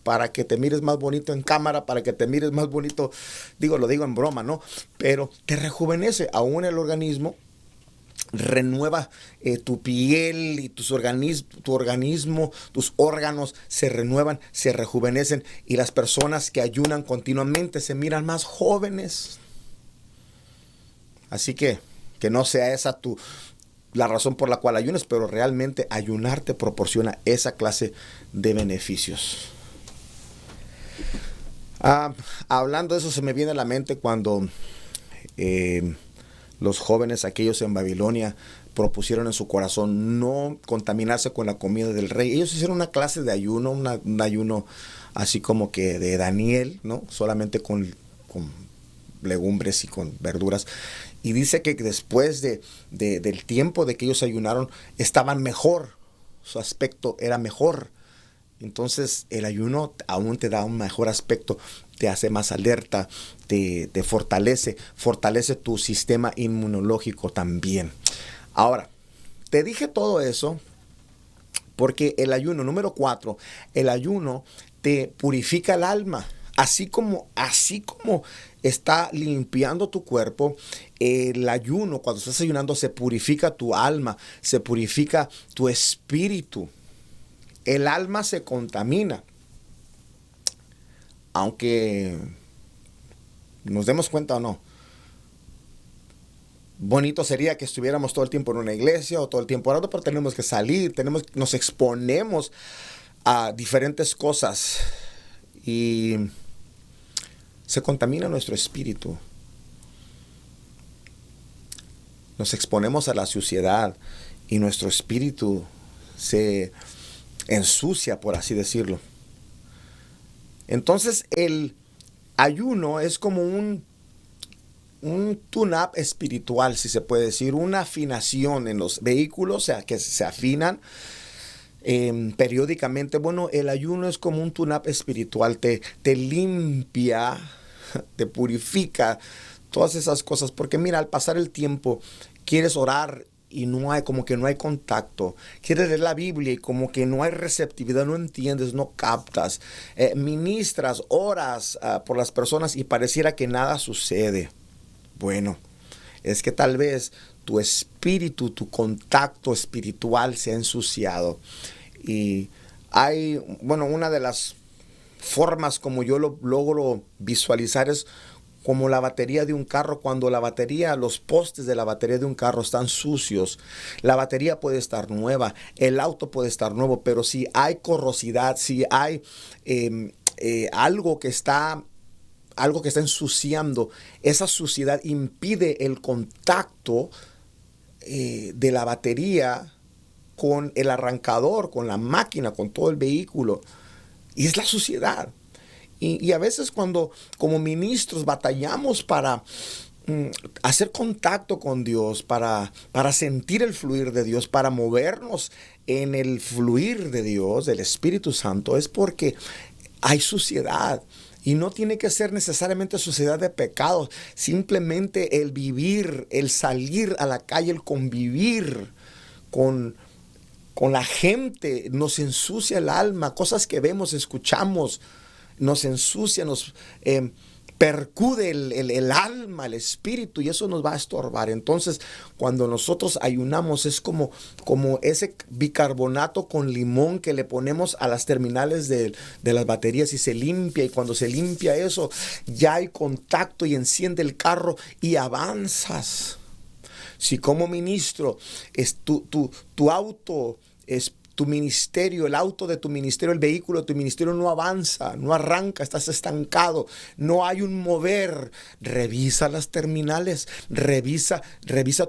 Speaker 1: para que te mires más bonito en cámara, para que te mires más bonito, lo digo en broma, ¿no? Pero te rejuvenece aún el organismo, renueva tu piel y tu organismo, tus órganos se renuevan, se rejuvenecen, y las personas que ayunan continuamente se miran más jóvenes. Así que no sea esa la razón por la cual ayunes, pero realmente ayunar te proporciona esa clase de beneficios. Hablando de eso, se me viene a la mente cuando los jóvenes, aquellos en Babilonia, propusieron en su corazón no contaminarse con la comida del rey. Ellos hicieron una clase de ayuno, un ayuno así como que de Daniel, ¿no? Solamente con legumbres y con verduras. Y dice que después del tiempo de que ellos ayunaron, estaban mejor, su aspecto era mejor. Entonces el ayuno aún te da un mejor aspecto, te hace más alerta, te fortalece tu sistema inmunológico también. Ahora, te dije todo eso porque el ayuno, número 4, el ayuno te purifica el alma. Así como está limpiando tu cuerpo, el ayuno, cuando estás ayunando, se purifica tu alma, se purifica tu espíritu. El alma se contamina, aunque nos demos cuenta o no. Bonito sería que estuviéramos todo el tiempo en una iglesia o todo el tiempo orando, pero tenemos que salir, nos exponemos a diferentes cosas y se contamina nuestro espíritu. nos exponemos a la suciedad y nuestro espíritu se ensucia, por así decirlo. Entonces el ayuno es como un tune-up espiritual, si se puede decir, una afinación en los vehículos, o sea, que se afinan periódicamente. Bueno, el ayuno es como un tune-up espiritual, te limpia, te purifica, todas esas cosas, porque mira, al pasar el tiempo, quieres orar y no hay, como que no hay contacto. Quieres leer la Biblia y como que no hay receptividad, no entiendes, no captas. Ministras, oras por las personas y pareciera que nada sucede. Bueno, es que tal vez tu espíritu, tu contacto espiritual se ha ensuciado. Y hay, bueno, una de las formas como yo lo logro visualizar es como la batería de un carro. Cuando la batería, los postes de la batería de un carro están sucios, la batería puede estar nueva, el auto puede estar nuevo, pero si hay corrosidad, si hay algo que está ensuciando, esa suciedad impide el contacto de la batería con el arrancador, con la máquina, con todo el vehículo. Y es la suciedad. Y a veces cuando como ministros batallamos para hacer contacto con Dios, para sentir el fluir de Dios, para movernos en el fluir de Dios, del Espíritu Santo, es porque hay suciedad. Y no tiene que ser necesariamente suciedad de pecados, simplemente el vivir, el salir a la calle, el convivir con la gente, nos ensucia el alma. Cosas que vemos, escuchamos, nos ensucia, nos percude el alma, el espíritu, y eso nos va a estorbar. Entonces, cuando nosotros ayunamos, es como ese bicarbonato con limón que le ponemos a las terminales de las baterías y se limpia. Y cuando se limpia eso, ya hay contacto y enciende el carro y avanzas. Si como ministro es tu auto, es tu ministerio, el auto de tu ministerio, el vehículo de tu ministerio no avanza, no arranca, estás estancado, no hay un mover, revisa las terminales, revisa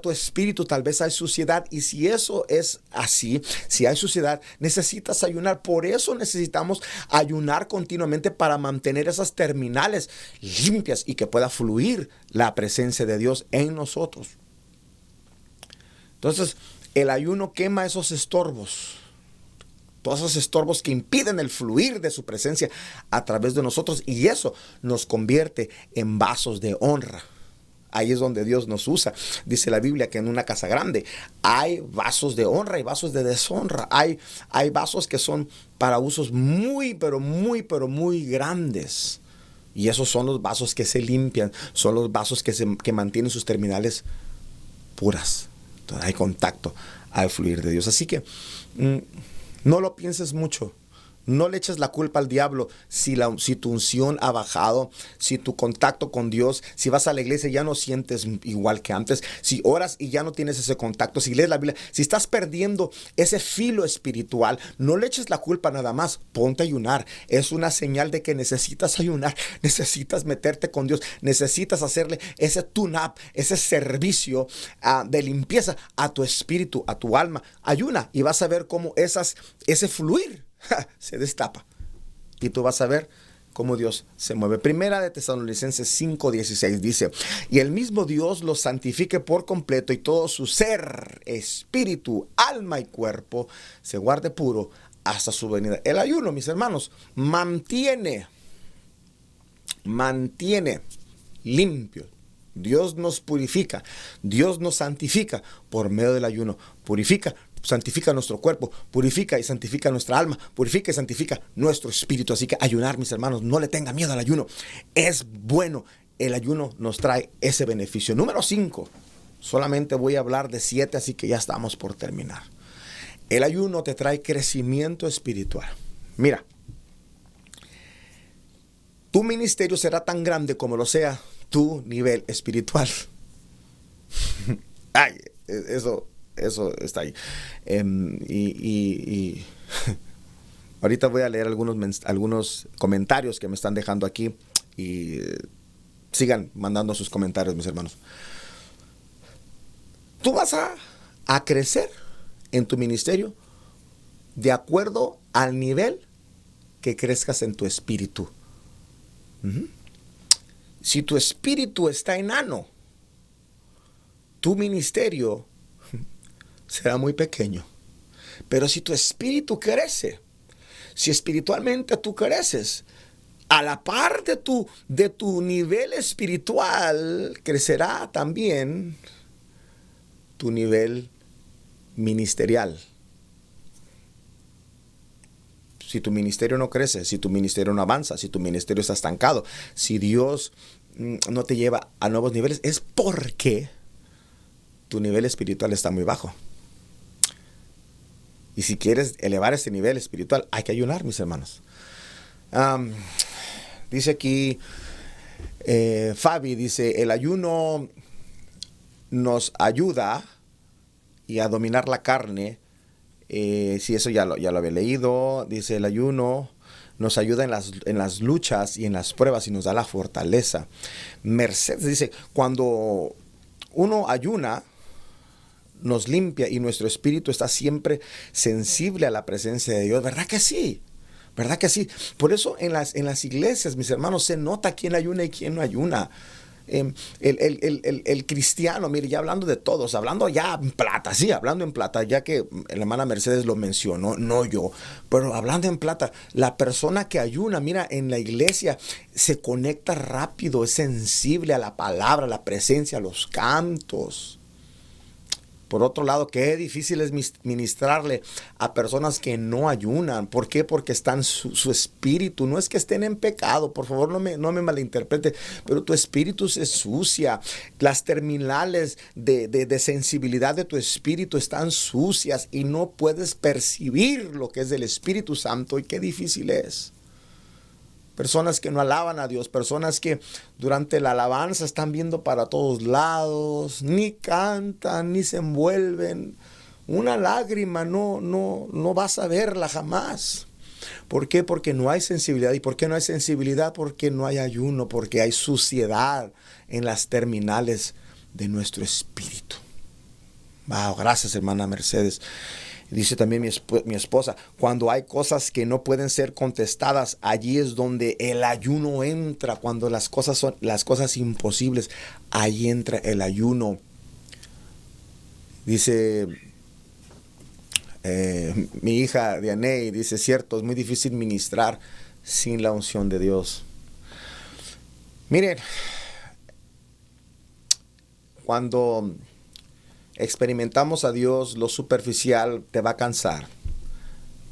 Speaker 1: tu espíritu, tal vez hay suciedad. Y si eso es así, si hay suciedad, necesitas ayunar. Por eso necesitamos ayunar continuamente, para mantener esas terminales limpias y que pueda fluir la presencia de Dios en nosotros. Entonces, el ayuno quema esos estorbos, todos esos estorbos que impiden el fluir de su presencia a través de nosotros, y eso nos convierte en vasos de honra. Ahí es donde Dios nos usa. Dice la Biblia que en una casa grande hay vasos de honra y vasos de deshonra. Hay vasos que son para usos muy, pero muy grandes. Y esos son los vasos que se limpian, son los vasos que mantienen sus terminales puras. Entonces hay contacto al fluir de Dios. Así que no lo pienses mucho. No le eches la culpa al diablo si tu unción ha bajado, si tu contacto con Dios, si vas a la iglesia y ya no sientes igual que antes, si oras y ya no tienes ese contacto, si lees la Biblia, si estás perdiendo ese filo espiritual, no le eches la culpa nada más. Ponte a ayunar. Es una señal de que necesitas ayunar, necesitas meterte con Dios, necesitas hacerle ese tune-up, ese servicio de limpieza a tu espíritu, a tu alma. Ayuna y vas a ver cómo ese fluir se destapa, y tú vas a ver cómo Dios se mueve. Primera de Tesalonicenses 5:16 dice: y el mismo Dios los santifique por completo, y todo su ser, espíritu, alma y cuerpo se guarde puro hasta su venida. El ayuno, mis hermanos, mantiene limpio. Dios nos purifica, Dios nos santifica por medio del ayuno. Santifica nuestro cuerpo, purifica y santifica nuestra alma, purifica y santifica nuestro espíritu. Así que ayunar, mis hermanos, no le tenga miedo al ayuno. Es bueno, el ayuno nos trae ese beneficio. Número 5, solamente voy a hablar de 7, así que ya estamos por terminar. El ayuno te trae crecimiento espiritual. Mira, tu ministerio será tan grande como lo sea tu nivel espiritual. Ay, eso está ahí. Y ahorita voy a leer algunos comentarios que me están dejando aquí, y sigan mandando sus comentarios, mis hermanos. Tú vas a crecer en tu ministerio de acuerdo al nivel que crezcas en tu espíritu. Si tu espíritu está enano, tu ministerio será muy pequeño. Pero si tu espíritu crece, si espiritualmente tú creces, a la par de tu nivel espiritual, crecerá también tu nivel ministerial. Si tu ministerio no crece, si tu ministerio no avanza, si tu ministerio está estancado, si Dios no te lleva a nuevos niveles, es porque tu nivel espiritual está muy bajo. Y si quieres elevar ese nivel espiritual, hay que ayunar, mis hermanos. Dice aquí, Fabi, dice, el ayuno nos ayuda y a dominar la carne. Sí, eso ya lo había leído. Dice, el ayuno nos ayuda en las luchas y en las pruebas y nos da la fortaleza. Mercedes dice, cuando uno ayuna, nos limpia y nuestro espíritu está siempre sensible a la presencia de Dios. ¿Verdad que sí? ¿Verdad que sí? Por eso en las iglesias, mis hermanos, se nota quién ayuna y quién no ayuna. El cristiano, mire, ya hablando de todos, hablando ya en plata, sí, hablando en plata, ya que la hermana Mercedes lo mencionó, no yo, pero hablando en plata, la persona que ayuna, mira, en la iglesia se conecta rápido, es sensible a la palabra, a la presencia, a los cantos. Por otro lado, qué difícil es ministrarle a personas que no ayunan. ¿Por qué? Porque están su espíritu. No es que estén en pecado, por favor, no me malinterprete, pero tu espíritu se sucia. Las terminales de sensibilidad de tu espíritu están sucias y no puedes percibir lo que es del Espíritu Santo. Y qué difícil es. Personas que no alaban a Dios, personas que durante la alabanza están viendo para todos lados, ni cantan, ni se envuelven. Una lágrima no vas a verla jamás. ¿Por qué? Porque no hay sensibilidad. ¿Y por qué no hay sensibilidad? Porque no hay ayuno, porque hay suciedad en las terminales de nuestro espíritu. Wow, gracias, hermana Mercedes. Dice también mi esposa, cuando hay cosas que no pueden ser contestadas, allí es donde el ayuno entra. Cuando las cosas son las cosas imposibles, ahí entra el ayuno. Dice mi hija Dianey, dice, cierto, es muy difícil ministrar sin la unción de Dios. Miren, cuando experimentamos a Dios, lo superficial te va a cansar.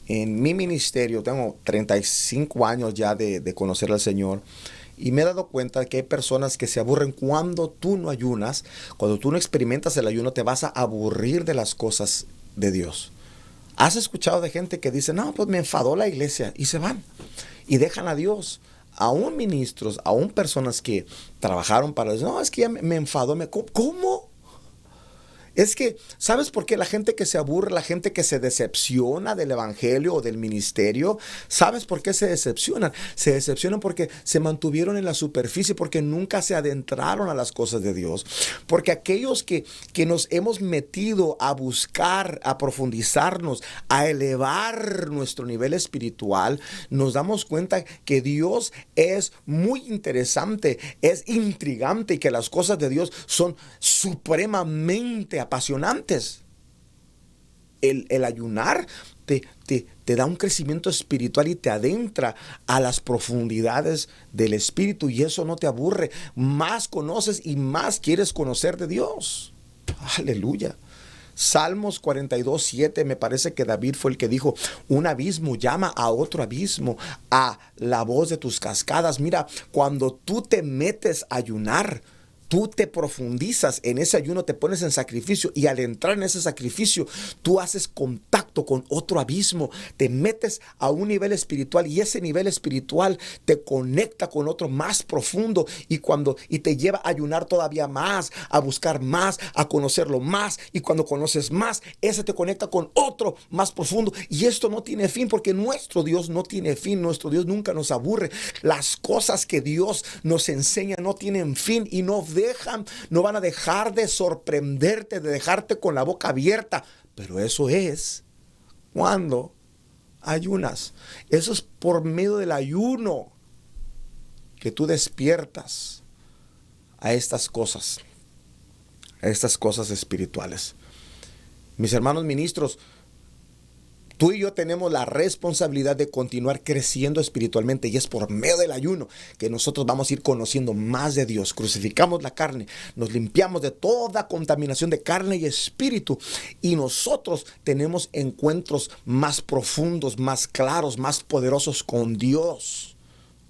Speaker 1: En mi ministerio, tengo 35 años ya de conocer al Señor, y me he dado cuenta que hay personas que se aburren cuando tú no ayunas. Cuando tú no experimentas el ayuno, te vas a aburrir de las cosas de Dios. ¿Has escuchado de gente que dice, no, pues me enfadó la iglesia, y se van y dejan a Dios? Aún ministros, aún personas que trabajaron para Dios, no, es que ya me enfadó. ¿Cómo? Es que, ¿sabes por qué la gente que se aburre, la gente que se decepciona del evangelio o del ministerio? ¿Sabes por qué se decepcionan? Se decepcionan porque se mantuvieron en la superficie, porque nunca se adentraron a las cosas de Dios. Porque aquellos que nos hemos metido a buscar, a profundizarnos, a elevar nuestro nivel espiritual, nos damos cuenta que Dios es muy interesante, es intrigante y que las cosas de Dios son supremamente apasionantes. El ayunar te da un crecimiento espiritual y te adentra a las profundidades del espíritu, y eso no te aburre. Más conoces y más quieres conocer de Dios. Aleluya. Salmos 42:7, me parece que David fue el que dijo, un abismo llama a otro abismo, a la voz de tus cascadas. Mira, cuando tú te metes a ayunar, tú te profundizas en ese ayuno, te pones en sacrificio, y al entrar en ese sacrificio, tú haces contacto con otro abismo, te metes a un nivel espiritual, y ese nivel espiritual te conecta con otro más profundo, y te lleva a ayunar todavía más, a buscar más, a conocerlo más, y cuando conoces más, ese te conecta con otro más profundo, y esto no tiene fin, porque nuestro Dios no tiene fin, nuestro Dios nunca nos aburre. Las cosas que Dios nos enseña no tienen fin y no no van a dejar de sorprenderte, de dejarte con la boca abierta. Pero eso es cuando ayunas. Eso es por medio del ayuno que tú despiertas a estas cosas espirituales. Mis hermanos ministros, tú y yo tenemos la responsabilidad de continuar creciendo espiritualmente, y es por medio del ayuno que nosotros vamos a ir conociendo más de Dios. Crucificamos la carne, nos limpiamos de toda contaminación de carne y espíritu, y nosotros tenemos encuentros más profundos, más claros, más poderosos con Dios.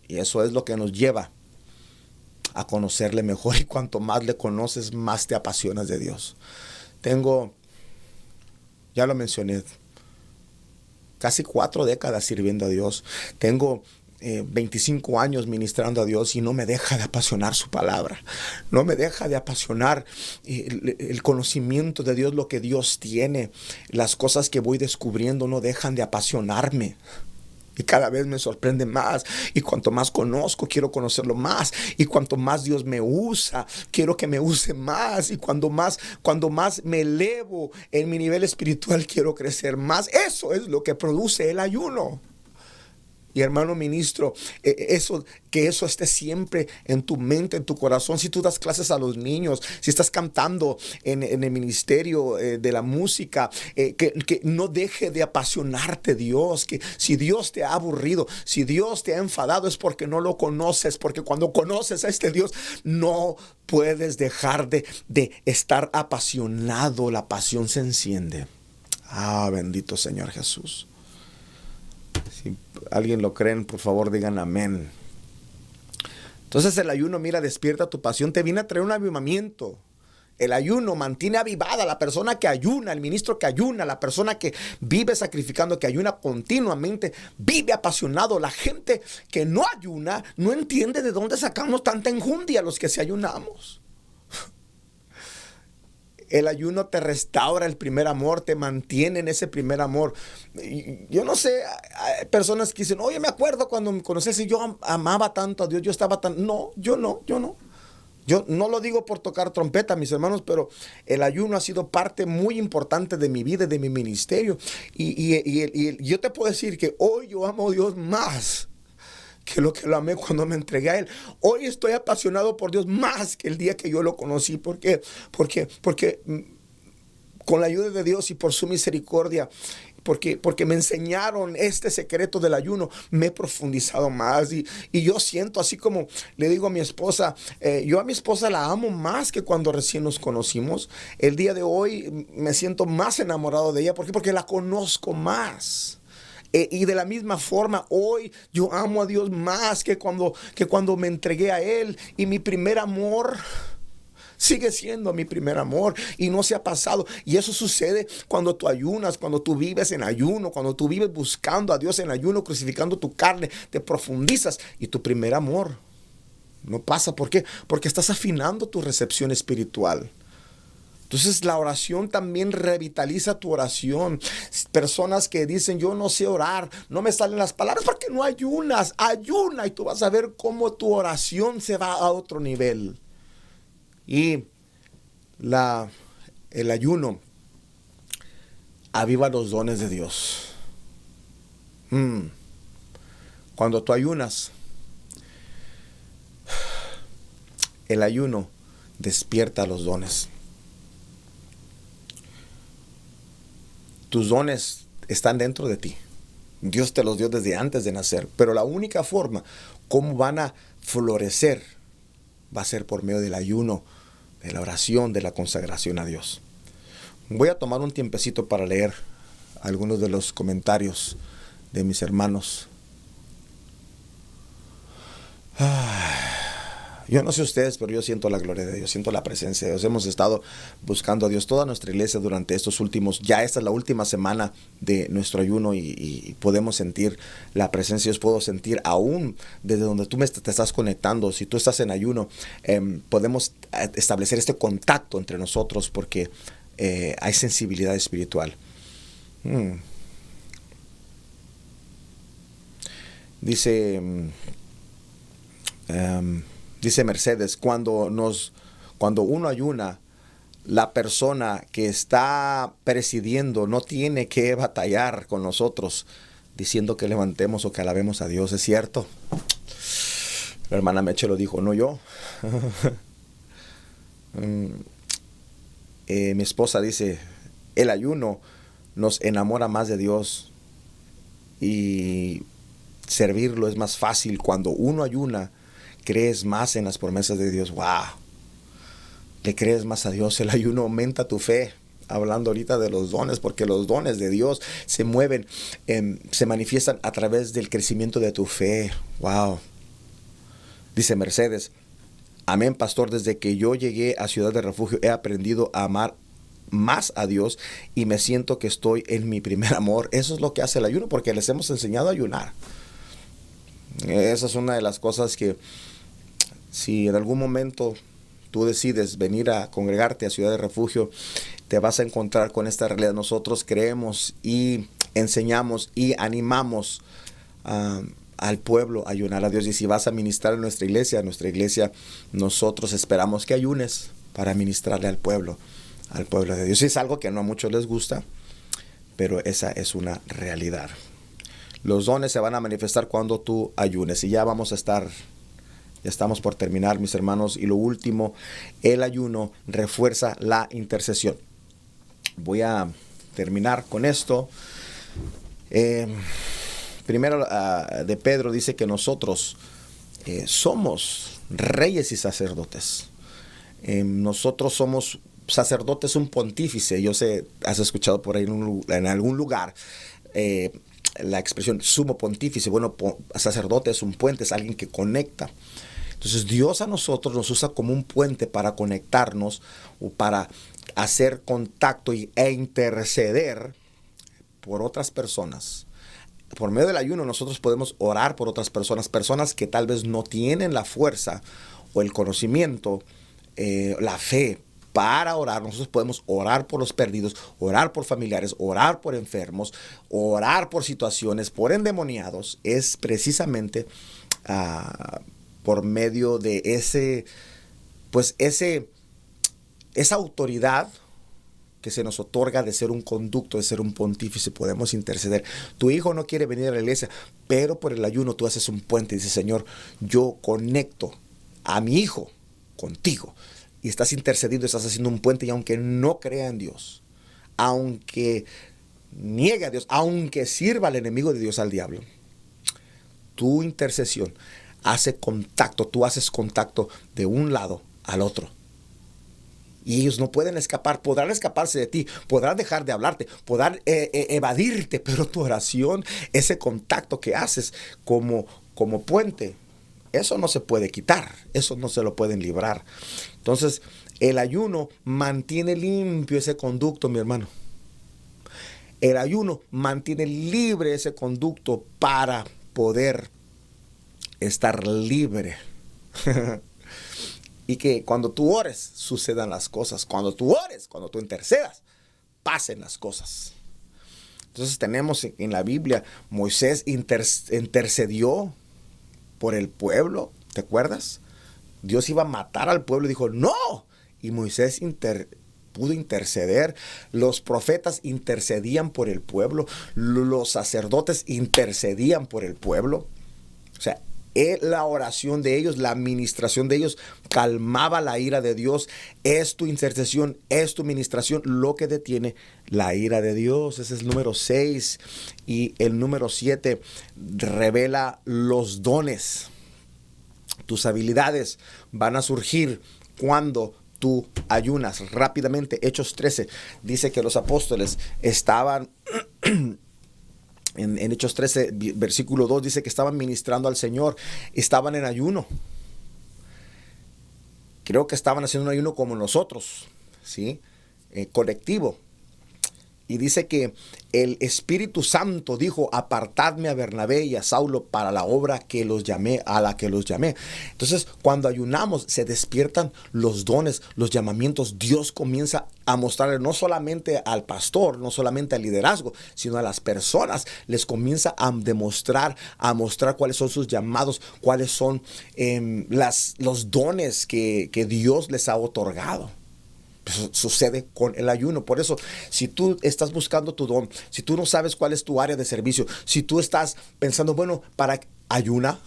Speaker 1: Y eso es lo que nos lleva a conocerle mejor, y cuanto más le conoces, más te apasionas de Dios. Ya lo mencioné, casi 4 décadas sirviendo a Dios. Tengo 25 años ministrando a Dios, y no me deja de apasionar su palabra. No me deja de apasionar el conocimiento de Dios, lo que Dios tiene. Las cosas que voy descubriendo no dejan de apasionarme. Y cada vez me sorprende más. Y cuanto más conozco, quiero conocerlo más. Y cuanto más Dios me usa, quiero que me use más. Y cuando más me elevo en mi nivel espiritual, quiero crecer más. Eso es lo que produce el ayuno. Y hermano ministro, que eso esté siempre en tu mente, en tu corazón. Si tú das clases a los niños, si estás cantando en el ministerio de la música, que no deje de apasionarte Dios. Que si Dios te ha aburrido, si Dios te ha enfadado, es porque no lo conoces. Porque cuando conoces a este Dios, no puedes dejar de estar apasionado. La pasión se enciende. Bendito Señor Jesús. Si alguien lo creen, por favor digan amén. Entonces el ayuno, mira, despierta tu pasión, te viene a traer un avivamiento. El ayuno mantiene avivada la persona que ayuna, el ministro que ayuna, la persona que vive sacrificando, que ayuna continuamente, vive apasionado. La gente que no ayuna no entiende de dónde sacamos tanta enjundia los que sí ayunamos. El ayuno te restaura el primer amor, te mantiene en ese primer amor. Yo no sé, hay personas que dicen, oye, me acuerdo cuando me conociste, yo amaba tanto a Dios, yo estaba tan... No, yo no. Yo no lo digo por tocar trompeta, mis hermanos, pero el ayuno ha sido parte muy importante de mi vida y de mi ministerio. Y yo te puedo decir que hoy yo amo a Dios más que lo amé cuando me entregué a Él. Hoy estoy apasionado por Dios más que el día que yo lo conocí. ¿Por qué? Porque con la ayuda de Dios y por su misericordia, porque me enseñaron este secreto del ayuno, me he profundizado más. Y yo siento, así como le digo a mi esposa, yo a mi esposa la amo más que cuando recién nos conocimos. El día de hoy me siento más enamorado de ella. ¿Por qué? Porque la conozco más. Y de la misma forma, hoy yo amo a Dios más que cuando me entregué a Él. Y mi primer amor sigue siendo mi primer amor y no se ha pasado. Y eso sucede cuando tú ayunas, cuando tú vives en ayuno, cuando tú vives buscando a Dios en ayuno, crucificando tu carne, te profundizas y tu primer amor no pasa. ¿Por qué? Porque estás afinando tu recepción espiritual. Entonces la oración también revitaliza tu oración. Personas que dicen, yo no sé orar, no me salen las palabras, porque no ayunas. Ayuna y tú vas a ver cómo tu oración se va a otro nivel. Y el ayuno aviva los dones de Dios. Cuando tú ayunas, el ayuno despierta los dones. Tus dones están dentro de ti. Dios te los dio desde antes de nacer. Pero la única forma como van a florecer va a ser por medio del ayuno, de la oración, de la consagración a Dios. Voy a tomar un tiempecito para leer algunos de los comentarios de mis hermanos. Yo no sé ustedes, pero yo siento la gloria de Dios, siento la presencia de Dios. Hemos estado buscando a Dios, toda nuestra iglesia, durante esta es la última semana de nuestro ayuno, y podemos sentir la presencia de Dios. Puedo sentir aún desde donde tú te estás conectando. Si tú estás en ayuno, podemos establecer este contacto entre nosotros porque hay sensibilidad espiritual. Dice Mercedes, cuando nos Cuando uno ayuna, la persona que está presidiendo no tiene que batallar con nosotros diciendo que levantemos o que alabemos a Dios. ¿Es cierto? La hermana Meche lo dijo, no yo. Mi esposa dice, el ayuno nos enamora más de Dios y servirlo es más fácil. Cuando uno ayuna, crees más en las promesas de Dios. ¡Wow! Le crees más a Dios. El ayuno aumenta tu fe. Hablando ahorita de los dones, porque los dones de Dios se mueven, se manifiestan a través del crecimiento de tu fe. ¡Wow! Dice Mercedes, amén, pastor, desde que yo llegué a Ciudad de Refugio he aprendido a amar más a Dios y me siento que estoy en mi primer amor. Eso es lo que hace el ayuno, porque les hemos enseñado a ayunar. Esa es una de las cosas que, si en algún momento tú decides venir a congregarte a Ciudad de Refugio, te vas a encontrar con esta realidad. Nosotros creemos y enseñamos y animamos al pueblo a ayunar a Dios. Y si vas a ministrar en nuestra iglesia, nosotros esperamos que ayunes para ministrarle al pueblo de Dios. Es algo que no a muchos les gusta, pero esa es una realidad. Los dones se van a manifestar cuando tú ayunes. Y ya estamos por terminar, mis hermanos. Y lo último, el ayuno refuerza la intercesión. Voy a terminar con esto. Primero de Pedro dice que nosotros somos reyes y sacerdotes. Nosotros somos sacerdotes, un pontífice. Yo sé, has escuchado por ahí en algún lugar la expresión sumo pontífice. Bueno, sacerdote es un puente, es alguien que conecta. Entonces Dios a nosotros nos usa como un puente para conectarnos o para hacer contacto e interceder por otras personas. Por medio del ayuno nosotros podemos orar por otras personas, personas que tal vez no tienen la fuerza o el conocimiento, la fe para orar. Nosotros podemos orar por los perdidos, orar por familiares, orar por enfermos, orar por situaciones, por endemoniados. Es precisamente por medio de esa autoridad que se nos otorga de ser un conducto, de ser un pontífice, podemos interceder. Tu hijo no quiere venir a la iglesia, pero por el ayuno tú haces un puente y dices, Señor, yo conecto a mi hijo contigo. Y estás intercediendo, estás haciendo un puente, y aunque no crea en Dios, aunque niegue a Dios, aunque sirva al enemigo de Dios, al diablo, tu intercesión hace contacto, tú haces contacto de un lado al otro. Y ellos no pueden escapar, podrán escaparse de ti, podrán dejar de hablarte, podrán evadirte, pero tu oración, ese contacto que haces como puente, eso no se puede quitar, eso no se lo pueden librar. Entonces, el ayuno mantiene limpio ese conducto, mi hermano. El ayuno mantiene libre ese conducto para poder estar libre. Y que cuando tú ores, sucedan las cosas. Cuando tú ores, cuando tú intercedas, pasen las cosas. Entonces tenemos en la Biblia, Moisés intercedió por el pueblo, ¿te acuerdas? Dios iba a matar al pueblo y dijo, ¡no! Y Moisés pudo interceder. Los profetas intercedían por el pueblo. Los sacerdotes intercedían por el pueblo. O sea, la oración de ellos, la administración de ellos calmaba la ira de Dios. Es tu intercesión, es tu ministración lo que detiene la ira de Dios. Ese es el número 6. Y el número 7 revela los dones. Tus habilidades van a surgir cuando tú ayunas. Rápidamente, Hechos 13 dice que los apóstoles estaban... En Hechos 13, versículo 2, dice que estaban ministrando al Señor, estaban en ayuno. Creo que estaban haciendo un ayuno como nosotros, ¿sí? Colectivo. Y dice que el Espíritu Santo dijo, apartadme a Bernabé y a Saulo para la obra a la que los llamé. Entonces, cuando ayunamos, se despiertan los dones, los llamamientos. Dios comienza a mostrarle no solamente al pastor, no solamente al liderazgo, sino a las personas. Les comienza a mostrar cuáles son sus llamados, cuáles son los dones que Dios les ha otorgado. Eso sucede con el ayuno. Por eso, si tú estás buscando tu don, si tú no sabes cuál es tu área de servicio, si tú estás pensando, bueno, ayuna,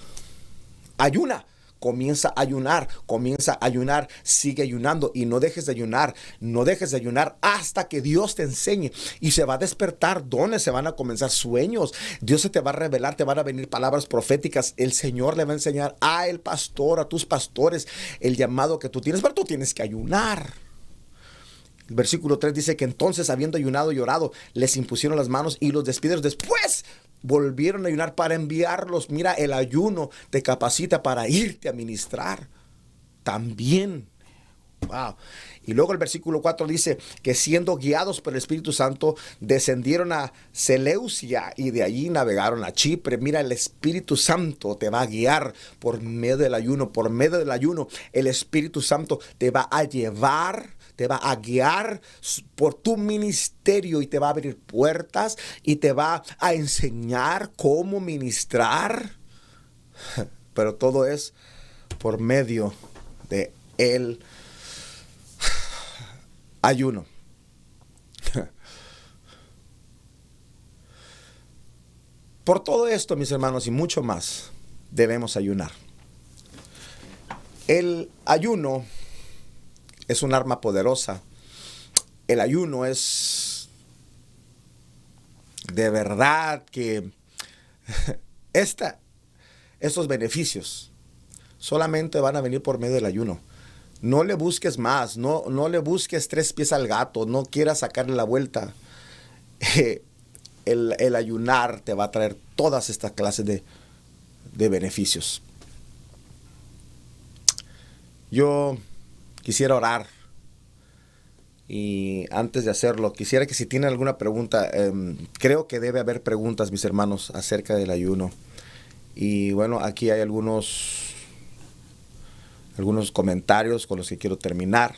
Speaker 1: comienza a ayunar, sigue ayunando y no dejes de ayunar hasta que Dios te enseñe, y se va a despertar dones, se van a comenzar sueños, Dios se te va a revelar, te van a venir palabras proféticas, el Señor le va a enseñar al pastor, a tus pastores, el llamado que tú tienes, pero tú tienes que ayunar. El versículo 3 dice que entonces, habiendo ayunado y orado, les impusieron las manos y los despidieron. Después volvieron a ayunar para enviarlos. Mira, el ayuno te capacita para irte a ministrar también. Wow. Y luego el versículo 4 dice que siendo guiados por el Espíritu Santo, descendieron a Seleucia y de allí navegaron a Chipre. Mira, el Espíritu Santo te va a guiar por medio del ayuno. Por medio del ayuno, el Espíritu Santo te va a llevar, te va a guiar por tu ministerio y te va a abrir puertas y te va a enseñar cómo ministrar. Pero todo es por medio de el ayuno. Por todo esto, mis hermanos, y mucho más, debemos ayunar. El ayuno es un arma poderosa. El ayuno es de verdad que estos beneficios solamente van a venir por medio del ayuno. No le busques más, no le busques tres pies al gato, no quieras sacarle la vuelta. El ayunar te va a traer todas estas clases de beneficios. Yo quisiera orar, y antes de hacerlo, quisiera que si tienen alguna pregunta, creo que debe haber preguntas, mis hermanos, acerca del ayuno. Y bueno, aquí hay algunos comentarios con los que quiero terminar.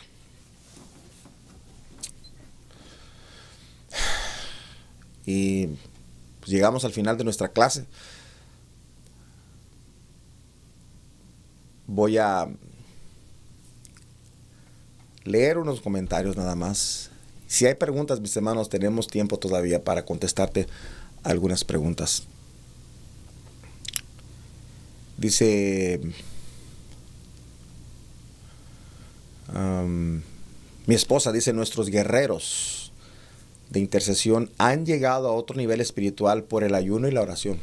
Speaker 1: Y pues llegamos al final de nuestra clase. Voy a leer unos comentarios nada más. Si hay preguntas, mis hermanos, tenemos tiempo todavía para contestarte algunas preguntas. Dice... mi esposa dice, nuestros guerreros de intercesión han llegado a otro nivel espiritual por el ayuno y la oración.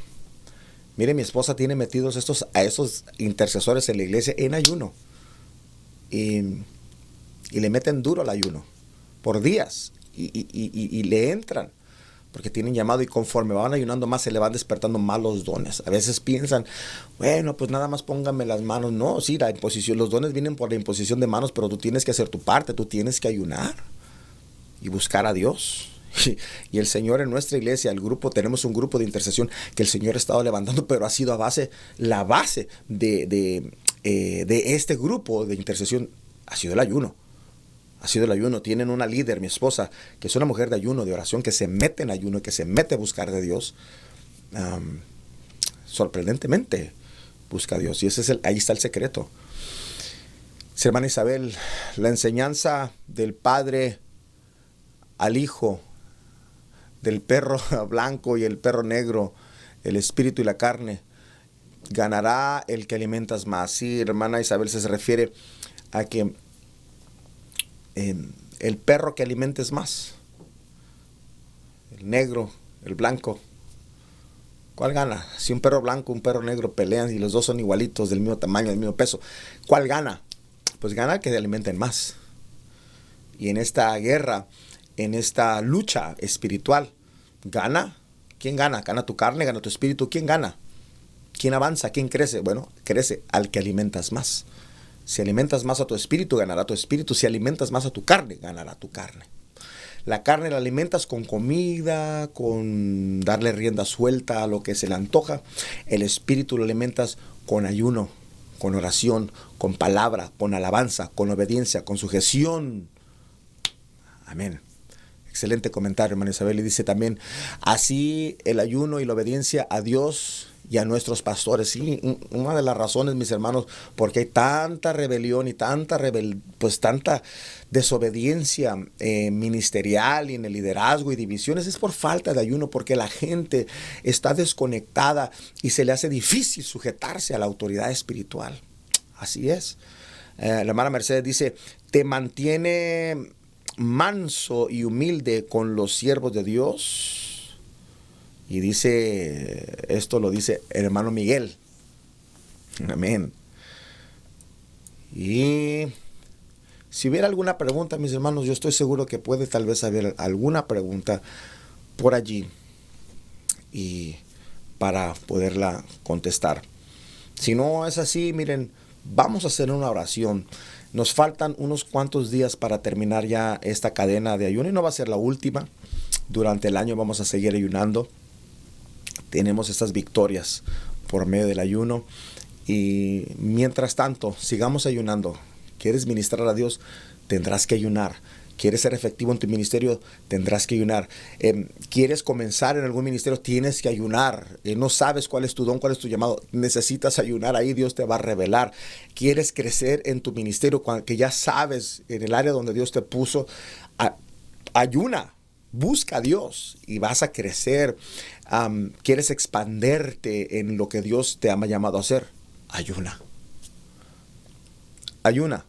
Speaker 1: Mire, mi esposa tiene metidos a esos intercesores en la iglesia en ayuno. Y le meten duro al ayuno por días. Y le entran. Porque tienen llamado, y conforme van ayunando más, se le van despertando más los dones. A veces piensan, bueno, pues nada más pónganme las manos. No, sí, la imposición, los dones vienen por la imposición de manos, pero tú tienes que hacer tu parte, tú tienes que ayunar y buscar a Dios. Y el Señor en nuestra iglesia, tenemos un grupo de intercesión que el Señor ha estado levantando, pero ha sido la base de este grupo de intercesión ha sido el ayuno. Ha sido el ayuno. Tienen una líder, mi esposa, que es una mujer de ayuno, de oración, que se mete en ayuno, que se mete a buscar de Dios. Sorprendentemente busca a Dios. Y ahí está el secreto. Hermana Isabel, la enseñanza del Padre al Hijo, del perro blanco y el perro negro, el espíritu y la carne, ganará el que alimentas más. Sí, hermana Isabel, se refiere a que el perro que alimentes más, el negro, el blanco, ¿cuál gana? Si un perro blanco, un perro negro pelean y los dos son igualitos, del mismo tamaño, del mismo peso, ¿cuál gana? Pues gana el que alimenten más. Y en esta guerra, en esta lucha espiritual, ¿quién gana? ¿Gana tu carne? ¿Gana tu espíritu? ¿Quién gana? ¿Quién avanza? ¿Quién crece? Bueno, crece al que alimentas más. Si alimentas más a tu espíritu, ganará tu espíritu. Si alimentas más a tu carne, ganará tu carne. La carne la alimentas con comida, con darle rienda suelta a lo que se le antoja. El espíritu lo alimentas con ayuno, con oración, con palabra, con alabanza, con obediencia, con sujeción. Amén. Excelente comentario, hermana Isabel. Y dice también, así el ayuno y la obediencia a Dios y a nuestros pastores. Sí, una de las razones, mis hermanos, porque hay tanta rebelión y tanta desobediencia ministerial y en el liderazgo y divisiones, es por falta de ayuno, porque la gente está desconectada y se le hace difícil sujetarse a la autoridad espiritual. Así es. La hermana Mercedes dice, te mantiene manso y humilde con los siervos de Dios. Y dice, esto lo dice el hermano Miguel. Amén. Y si hubiera alguna pregunta, mis hermanos, yo estoy seguro que puede tal vez haber alguna pregunta por allí y para poderla contestar. Si no es así, miren, vamos a hacer una oración. Nos faltan unos cuantos días para terminar ya esta cadena de ayuno y no va a ser la última. Durante el año vamos a seguir ayunando. Tenemos estas victorias por medio del ayuno y mientras tanto sigamos ayunando. ¿Quieres ministrar a Dios? Tendrás que ayunar. ¿Quieres ser efectivo en tu ministerio? Tendrás que ayunar. ¿Quieres comenzar en algún ministerio? Tienes que ayunar. No sabes cuál es tu don, cuál es tu llamado. Necesitas ayunar. Ahí Dios te va a revelar. ¿Quieres crecer en tu ministerio? Que ya sabes en el área donde Dios te puso. Ayuna. Busca a Dios y vas a crecer. ¿Quieres expanderte en lo que Dios te ha llamado a hacer? Ayuna. Ayuna.